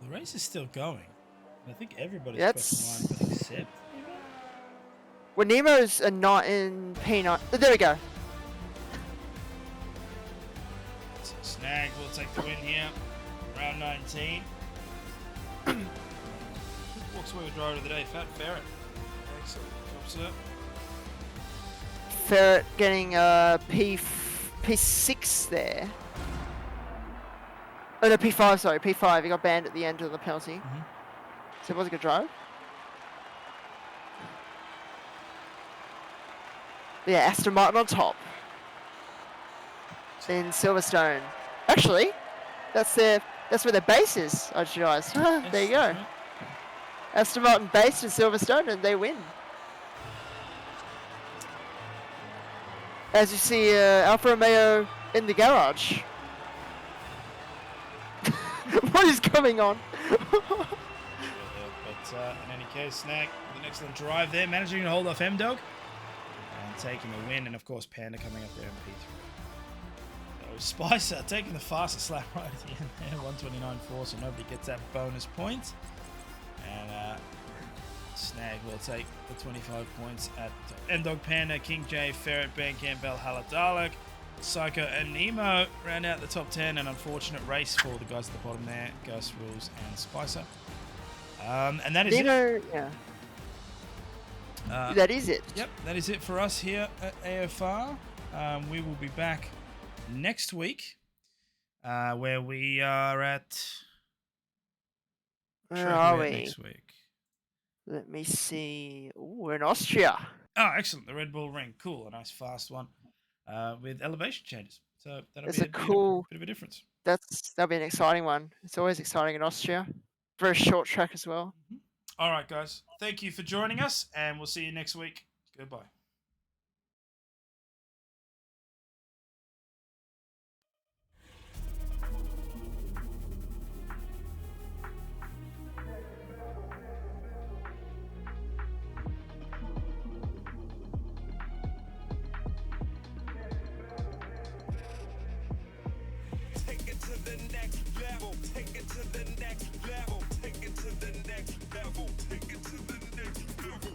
The race is still going. I think everybody's crossed the line except Nemo. Well, Nemo's not in P9. There we go. So Snag will take the win here. Round 19. Walks away with driver of the day, Fat Ferret. Excellent. Drops it. Ferret getting P6 there. Oh no, P5, sorry, P5. He got banned at the end of the penalty. So it was a good drive. Yeah, Aston Martin on top. In Silverstone. Actually, that's where their base is, I just realised. There you go. Aston Martin based in Silverstone, and they win. As you see, Alfa Romeo in the garage. What is going on? But in any case, Snag with an excellent drive there, managing to hold off M-Dog and taking the win, and of course Panda coming up there in P3. So Spicer taking the fastest lap right at the end there, 129.4, so nobody gets that bonus point. And Snag will take the 25 points at M-Dog, Panda, King J, Ferret, Bandcamp, Valhalla, Dalek, Psycho, and Nemo round out the top 10. An unfortunate race for the guys at the bottom there, Gus, Rules, and Spicer. And that is Nemo, it. Yeah. That is it. Yep, that is it for us here at AFR. We will be back next week, where we are at. Where are we? Next week? Let me see. Ooh, we're in Austria. Oh, excellent! The Red Bull Ring, cool, a nice fast one, with elevation changes. So that'll It's be a cool bit of a difference. That'll be an exciting one. It's always exciting in Austria. Very short track as well. All right, guys. Thank you for joining us, and we'll see you next week. Goodbye. Take it to the next level. Take it to the next level. Take it to the next level. Take it to the next level.